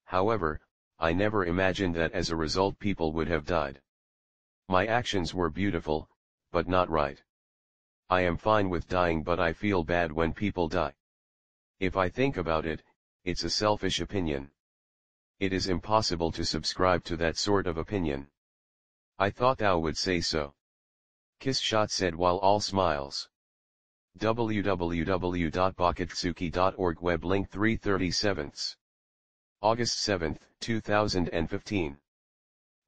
However, I never imagined that as a result people would have died. My actions were beautiful, but not right. I am fine with dying, but I feel bad when people die. If I think about it, it's a selfish opinion. It is impossible to subscribe to that sort of opinion. I thought thou would say so. Kiss Shot said while all smiles. www.bakatsuki.org web link 337. August 7, 2015.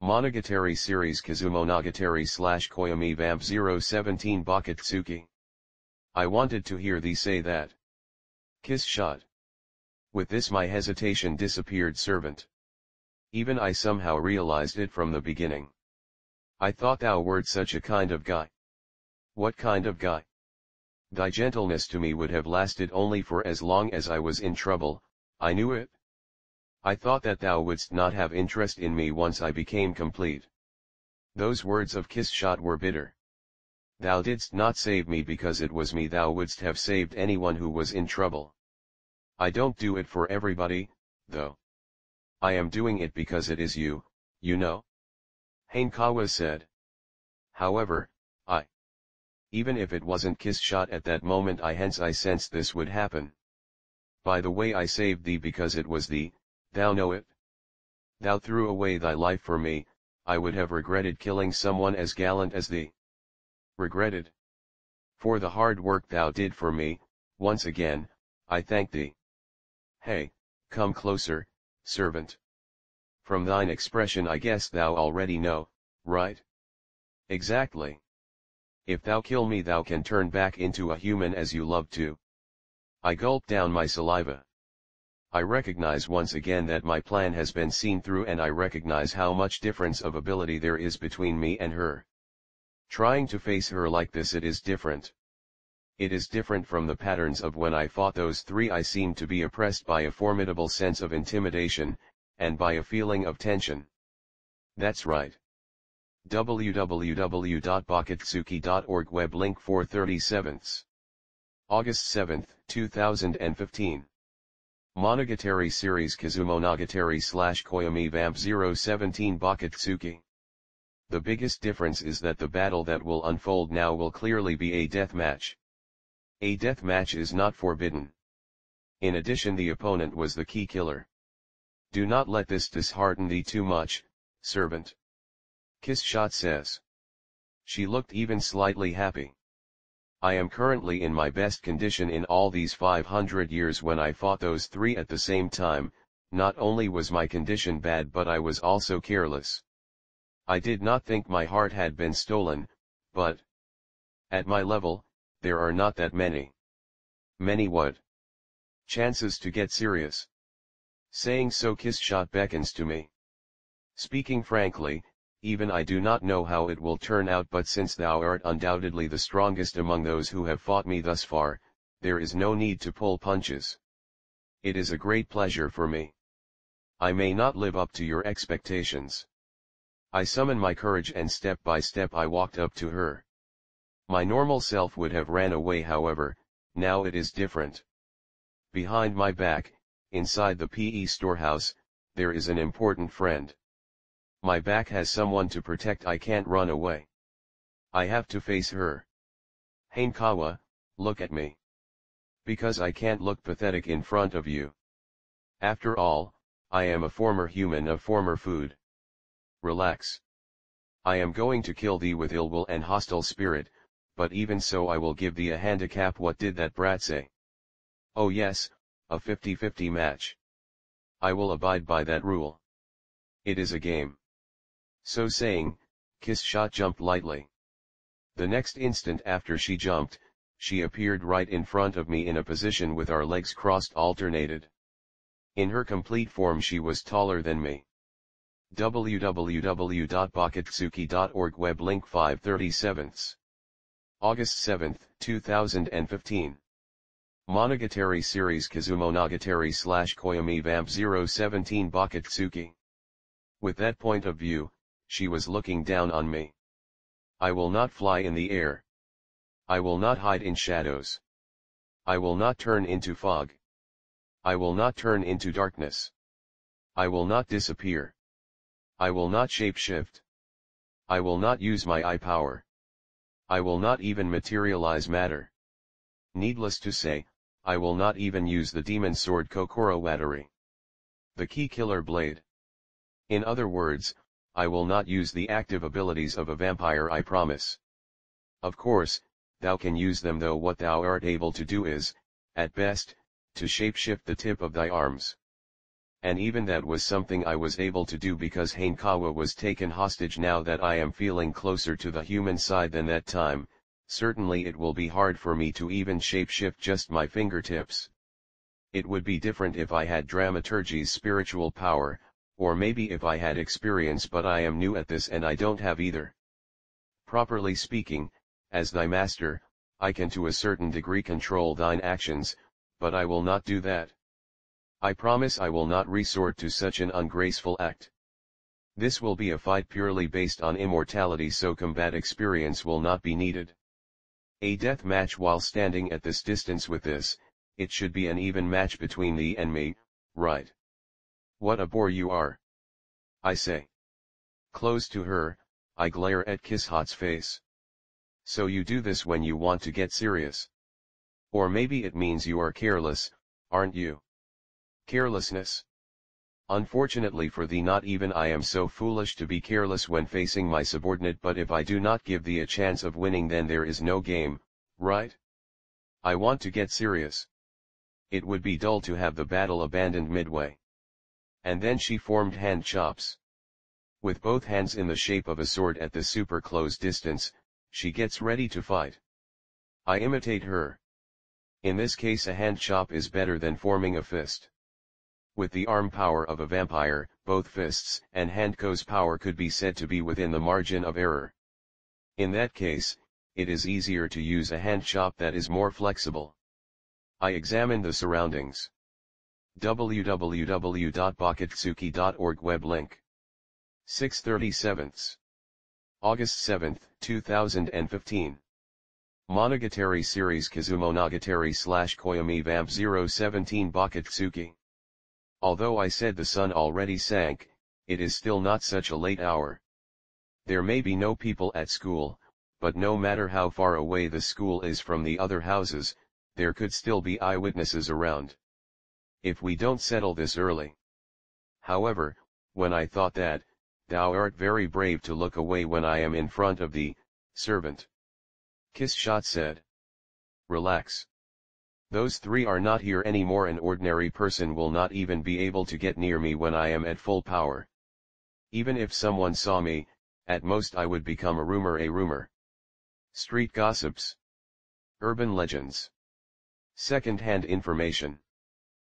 Monogatari series Kizumonogatari / Koyomi Vamp 017 Bakatsuki. I wanted to hear thee say that. Kiss Shot. With this my hesitation disappeared, servant. Even I somehow realized it from the beginning. I thought thou wert such a kind of guy. What kind of guy? Thy gentleness to me would have lasted only for as long as I was in trouble, I knew it. I thought that thou wouldst not have interest in me once I became complete. Those words of Kiss Shot were bitter. Thou didst not save me because it was me, thou wouldst have saved anyone who was in trouble. I don't do it for everybody, though. I am doing it because it is you, you know. Hanekawa said. However, even if it wasn't Kiss Shot at that moment, I sensed this would happen. By the way, I saved thee because it was thee, thou know it. Thou threw away thy life for me, I would have regretted killing someone as gallant as thee. Regretted? For the hard work thou did for me, once again, I thank thee. Hey, come closer, servant. From thine expression I guess thou already know, right? Exactly. If thou kill me thou can turn back into a human as you love to. I gulp down my saliva. I recognize once again that my plan has been seen through, and I recognize how much difference of ability there is between me and her. Trying to face her like this, it is different. It is different from the patterns of when I fought those three. I seemed to be oppressed by a formidable sense of intimidation, and by a feeling of tension. That's right. www.bakatsuki.org web link 437. August 7, 2015. Monogatari series Kizumonogatari / Koyomi Vamp 017 Bakatsuki. The biggest difference is that the battle that will unfold now will clearly be a death match. A death match is not forbidden. In addition, the opponent was the key killer. Do not let this dishearten thee too much, servant. Kiss Shot says. She looked even slightly happy. I am currently in my best condition in all these 500 years. When I fought those three at the same time, not only was my condition bad but I was also careless. I did not think my heart had been stolen, but at my level, there are not that many. Many what? Chances to get serious. Saying so, Kiss Shot beckons to me. Speaking frankly, even I do not know how it will turn out, but since thou art undoubtedly the strongest among those who have fought me thus far, there is no need to pull punches. It is a great pleasure for me. I may not live up to your expectations. I summoned my courage and step by step I walked up to her. My normal self would have ran away, however, now it is different. Behind my back, inside the PE storehouse, there is an important friend. My back has someone to protect. I can't run away. I have to face her. Hanekawa, look at me. Because I can't look pathetic in front of you. After all, I am a former human of former food. Relax. I am going to kill thee with ill will and hostile spirit, but even so I will give thee a handicap. What did that brat say? Oh yes, a 50-50 match. I will abide by that rule. It is a game. So saying, Kiss Shot jumped lightly. The next instant after she jumped, she appeared right in front of me in a position with our legs crossed alternated. In her complete form she was taller than me. www.bakatsuki.org web link 537. August 7, 2015. Monogatari series Kizumonogatari / Koyomi Vamp 017 Bakatsuki. With that point of view, she was looking down on me. I will not fly in the air. I will not hide in shadows. I will not turn into fog. I will not turn into darkness. I will not disappear. I will not shapeshift. I will not use my eye power. I will not even materialize matter. Needless to say, I will not even use the demon sword Kokoro Watari. The key killer blade. In other words, I will not use the active abilities of a vampire, I promise. Of course, thou can use them, though what thou art able to do is, at best, to shapeshift the tip of thy arms. And even that was something I was able to do because Hanekawa was taken hostage. Now that I am feeling closer to the human side than that time, certainly it will be hard for me to even shapeshift just my fingertips. It would be different if I had dramaturgy's spiritual power, or maybe if I had experience, but I am new at this and I don't have either. Properly speaking, as thy master, I can to a certain degree control thine actions, but I will not do that. I promise I will not resort to such an ungraceful act. This will be a fight purely based on immortality, so combat experience will not be needed. A death match while standing at this distance with this, it should be an even match between thee and me, right? What a bore you are! I say. Close to her, I glare at Kishot's face. So you do this when you want to get serious. Or maybe it means you are careless, aren't you? Carelessness. Unfortunately for thee, not even I am so foolish to be careless when facing my subordinate, but if I do not give thee a chance of winning, then there is no game, right? I want to get serious. It would be dull to have the battle abandoned midway. And then she formed hand chops. With both hands in the shape of a sword at the super close distance, she gets ready to fight. I imitate her. In this case a hand chop is better than forming a fist. With the arm power of a vampire, both fists and handko's power could be said to be within the margin of error. In that case, it is easier to use a hand chop that is more flexible. I examine the surroundings. www.bakatsuki.org web link. 6/37. August 7, 2015. Monogatari series Kizumonogatari/Koyomi Vamp 017 Bakatsuki. Although I said the sun already sank, it is still not such a late hour. There may be no people at school, but no matter how far away the school is from the other houses, there could still be eyewitnesses around. If we don't settle this early. However, when I thought that, thou art very brave to look away when I am in front of thee, servant. Kiss-shot said. Relax. Those three are not here anymore. An ordinary person will not even be able to get near me when I am at full power. Even if someone saw me, at most I would become a rumor. Street gossips. Urban legends. Second-hand information.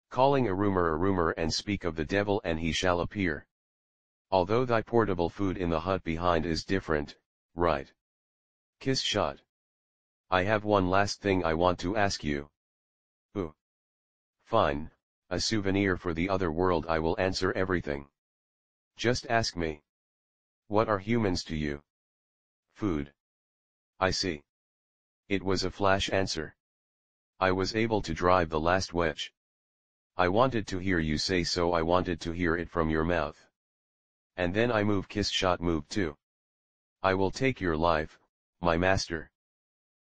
Calling a rumor and speak of the devil and he shall appear. Although thy portable food in the hut behind is different, right? Kiss-shot. I have one last thing I want to ask you. Ooh. Fine, a souvenir for the other world. I will answer everything. Just ask me. What are humans to you? Food. I see. It was a flash answer. I was able to drive the last wedge. I wanted to hear you say so. I wanted to hear it from your mouth. And then I move. Kiss-shot move too. I will take your life, my master.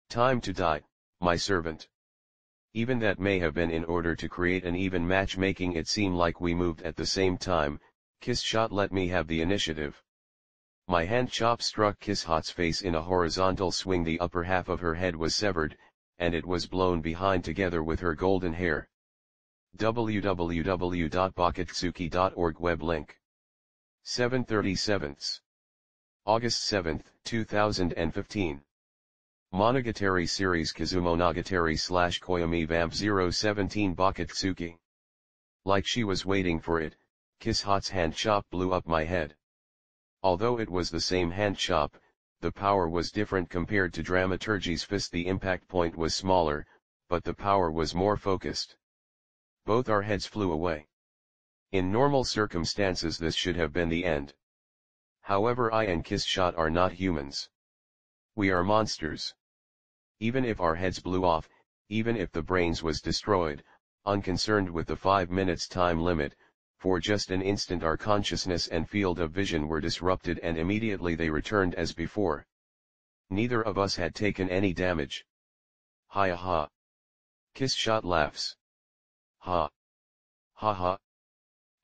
Time to die, my servant. Even that may have been in order to create an even match, making it seem like we moved at the same time. Kiss-shot let me have the initiative. My hand chop struck Kiss-hot's face in a horizontal swing. The upper half of her head was severed, and it was blown behind together with her golden hair. www.bakatsuki.org web link. 7/37. August 7, 2015. Monogatari series Kizumonogatari/Koyomi Vamp 017 Bakatsuki. Like she was waiting for it, Kiss-hot's hand chop blew up my head. Although it was the same hand chop, the power was different compared to Dramaturgy's fist. The impact point was smaller, but the power was more focused. Both our heads flew away. In normal circumstances this should have been the end. However, I and Kiss-shot are not humans. We are monsters. Even if our heads blew off, even if the brains was destroyed, unconcerned with the 5 minutes time limit, for just an instant our consciousness and field of vision were disrupted and immediately they returned as before. Neither of us had taken any damage. Ha ha. Kiss-shot laughs. Ha. Ha ha.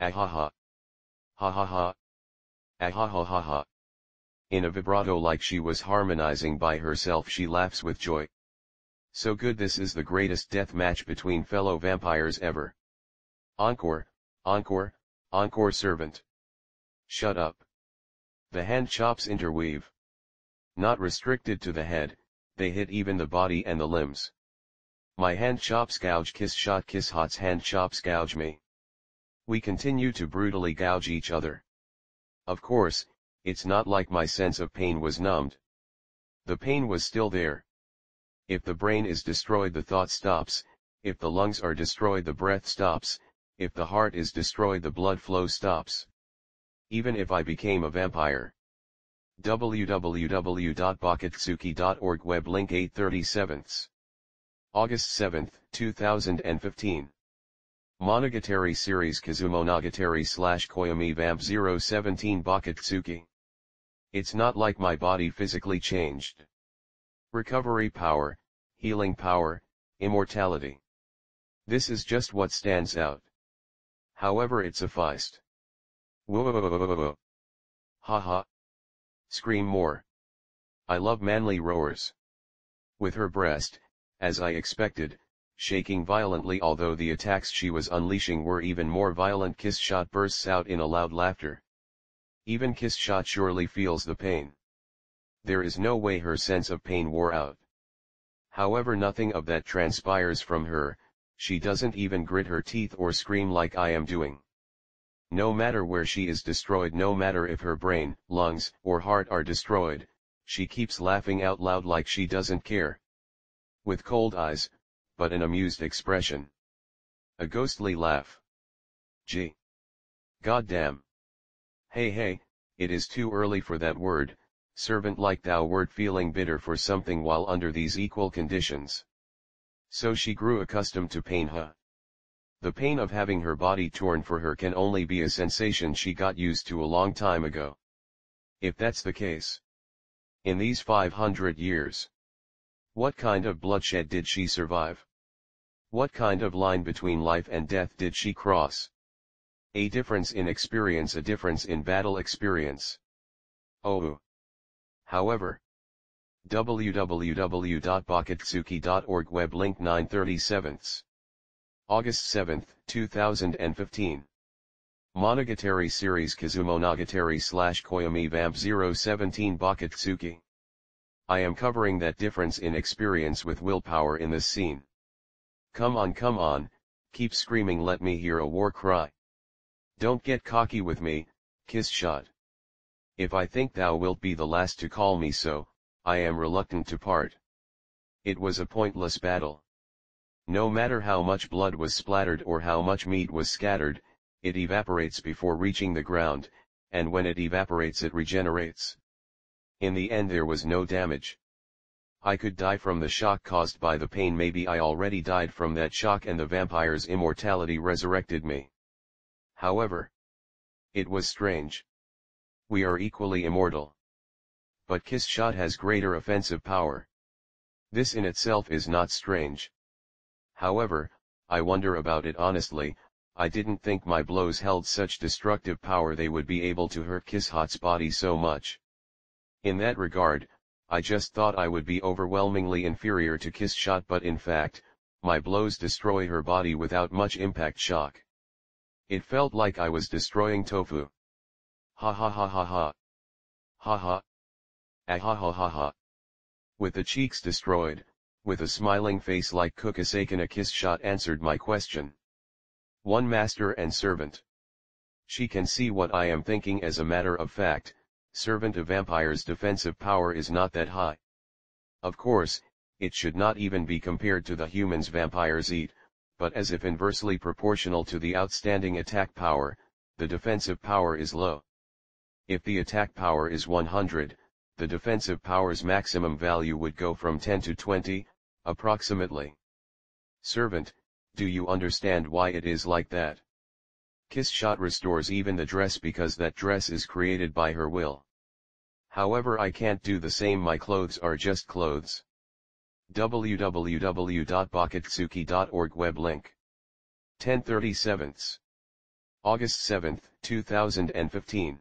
Ah ha ha. Ha ha ha. Ah ha ha ha ha. In a vibrato like she was harmonizing by herself, she laughs with joy. So good, this is the greatest death match between fellow vampires ever. Encore, encore, encore servant. Shut up. The hand chops interweave. Not restricted to the head, they hit even the body and the limbs. My hand chops gouge Kiss-shot, Kiss-hot's hand chops gouge me. We continue to brutally gouge each other. Of course, it's not like my sense of pain was numbed. The pain was still there. If the brain is destroyed, the thought stops. If the lungs are destroyed, the breath stops. If the heart is destroyed, the blood flow stops. Even if I became a vampire. www.bakatsuki.org web link. 8/37. August 7, 2015. Monogatari series Kizumonogatari/Koyomi Vamp 017 Bakatsuki. It's not like my body physically changed. Recovery power, healing power, immortality. This is just what stands out. However, it sufficed. Whoa. Ha ha. Scream more. I love manly roars. With her breast, as I expected, shaking violently. Although the attacks she was unleashing were even more violent, Kiss Shot bursts out in a loud laughter. Even Kiss Shot surely feels the pain. There is no way her sense of pain wore out. However, nothing of that transpires from her. She doesn't even grit her teeth or scream like I am doing. No matter where she is destroyed, no matter if her brain, lungs, or heart are destroyed, she keeps laughing out loud like she doesn't care. With cold eyes, but an amused expression. A ghostly laugh. Gee. Goddamn. Hey, it is too early for that word, servant, like thou wert feeling bitter for something while under these equal conditions. So she grew accustomed to pain, huh? The pain of having her body torn for her can only be a sensation she got used to a long time ago. If that's the case. In these 500 years. What kind of bloodshed did she survive? What kind of line between life and death did she cross? A difference in experience, a difference in battle experience. Oh. However. www.bakatsuki.org, web link 937. August 7, 2015. Monogatari series Kizumonogatari / Koyomi Vamp 017 Bakatsuki. I am covering that difference in experience with willpower in this scene. Come on, keep screaming, let me hear a war cry. Don't get cocky with me, Kiss Shot. If I think thou wilt be the last to call me so, I am reluctant to part. It was a pointless battle. No matter how much blood was splattered or how much meat was scattered, it evaporates before reaching the ground, and when it evaporates it regenerates. In the end there was no damage. I could die from the shock caused by the pain. Maybe I already died from that shock and the vampire's immortality resurrected me. However, it was strange. We are equally immortal. But Kiss Shot has greater offensive power. This in itself is not strange. However, I wonder about it honestly. I didn't think my blows held such destructive power they would be able to hurt Kiss Hot's body so much. In that regard, I just thought I would be overwhelmingly inferior to Kiss Shot, but in fact, my blows destroy her body without much impact shock. It felt like I was destroying tofu. Ha ha ha ha ha. Ha ha. Ah ha ha ha ha. With the cheeks destroyed, with a smiling face like Kukasakana, Kiss Shot answered my question. One master and servant. She can see what I am thinking. As a matter of fact, servant of vampires' defensive power is not that high. Of course, it should not even be compared to the humans vampires eat, but as if inversely proportional to the outstanding attack power, the defensive power is low. If the attack power is 100, the defensive power's maximum value would go from 10 to 20, approximately. Servant, do you understand why it is like that? Kiss Shot restores even the dress because that dress is created by her will. However, I can't do the same. My clothes are just clothes. www.bakatsuki.org, web link 1037. August 7, 2015.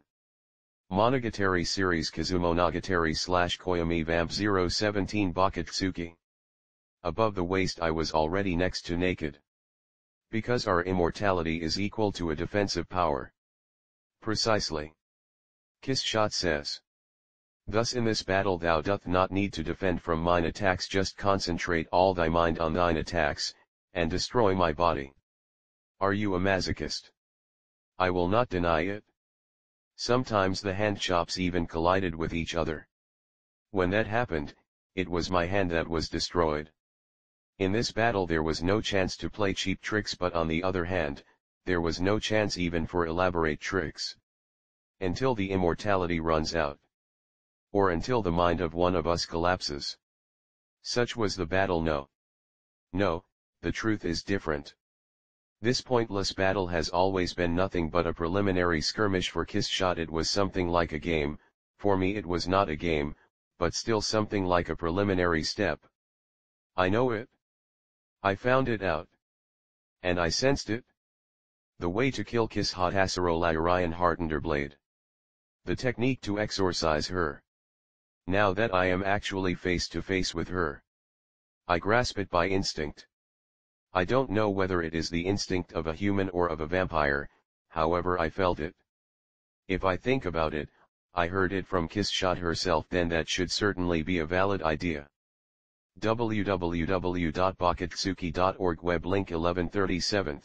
Monogatari series Kizumonogatari / Koyomi Vamp 017 Bakatsuki. Above the waist I was already next to naked. Because our immortality is equal to a defensive power. Precisely. Kiss Shot says. Thus in this battle thou doth not need to defend from mine attacks, just concentrate all thy mind on thine attacks, and destroy my body. Are you a masochist? I will not deny it. Sometimes the hand chops even collided with each other. When that happened, it was my hand that was destroyed. In this battle there was no chance to play cheap tricks, but on the other hand, there was no chance even for elaborate tricks. Until the immortality runs out. Or until the mind of one of us collapses. Such was the battle. No, the truth is different. This pointless battle has always been nothing but a preliminary skirmish for Kiss Shot. It was something like a game. For me it was not a game, but still something like a preliminary step. I know it. I found it out. And I sensed it. The way to kill Kiss Hot Hasaro Lyrian Hartenderblade. The technique to exorcise her. Now that I am actually face to face with her, I grasp it by instinct. I don't know whether it is the instinct of a human or of a vampire, however I felt it. If I think about it, I heard it from Kissshot herself, then that should certainly be a valid idea. www.bakatsuki.org web link 1137.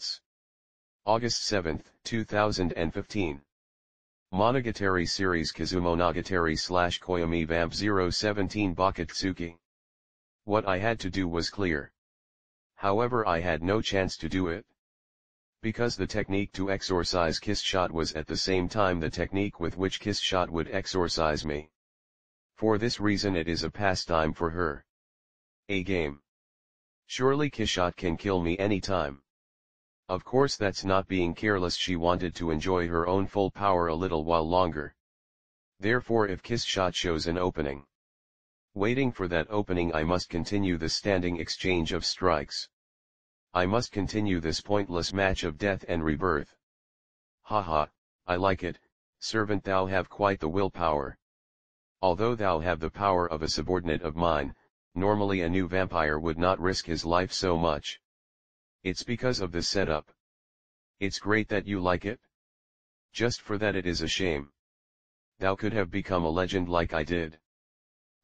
August 7, 2015. Monogatari series Kizumonogatari / Koyomi Vamp 017 Bakatsuki. What I had to do was clear. However, I had no chance to do it. Because the technique to exorcise Kissshot was at the same time the technique with which Kissshot would exorcise me. For this reason it is a pastime for her. A game. Surely Kissshot can kill me anytime. Of course that's not being careless, she wanted to enjoy her own full power a little while longer. Therefore if Kissshot shows an opening. Waiting for that opening, I must continue the standing exchange of strikes. I must continue this pointless match of death and rebirth. Haha, I like it, servant, thou have quite the willpower. Although thou have the power of a subordinate of mine, normally a new vampire would not risk his life so much. It's because of the setup. It's great that you like it. Just for that it is a shame. Thou could have become a legend like I did.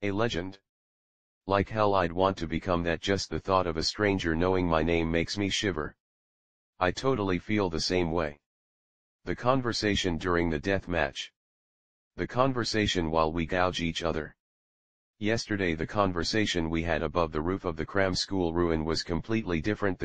A legend? Like hell I'd want to become that. Just the thought of a stranger knowing my name makes me shiver. I totally feel the same way. The conversation during the death match. The conversation while we gouge each other. Yesterday the conversation we had above the roof of the cram school ruin was completely different.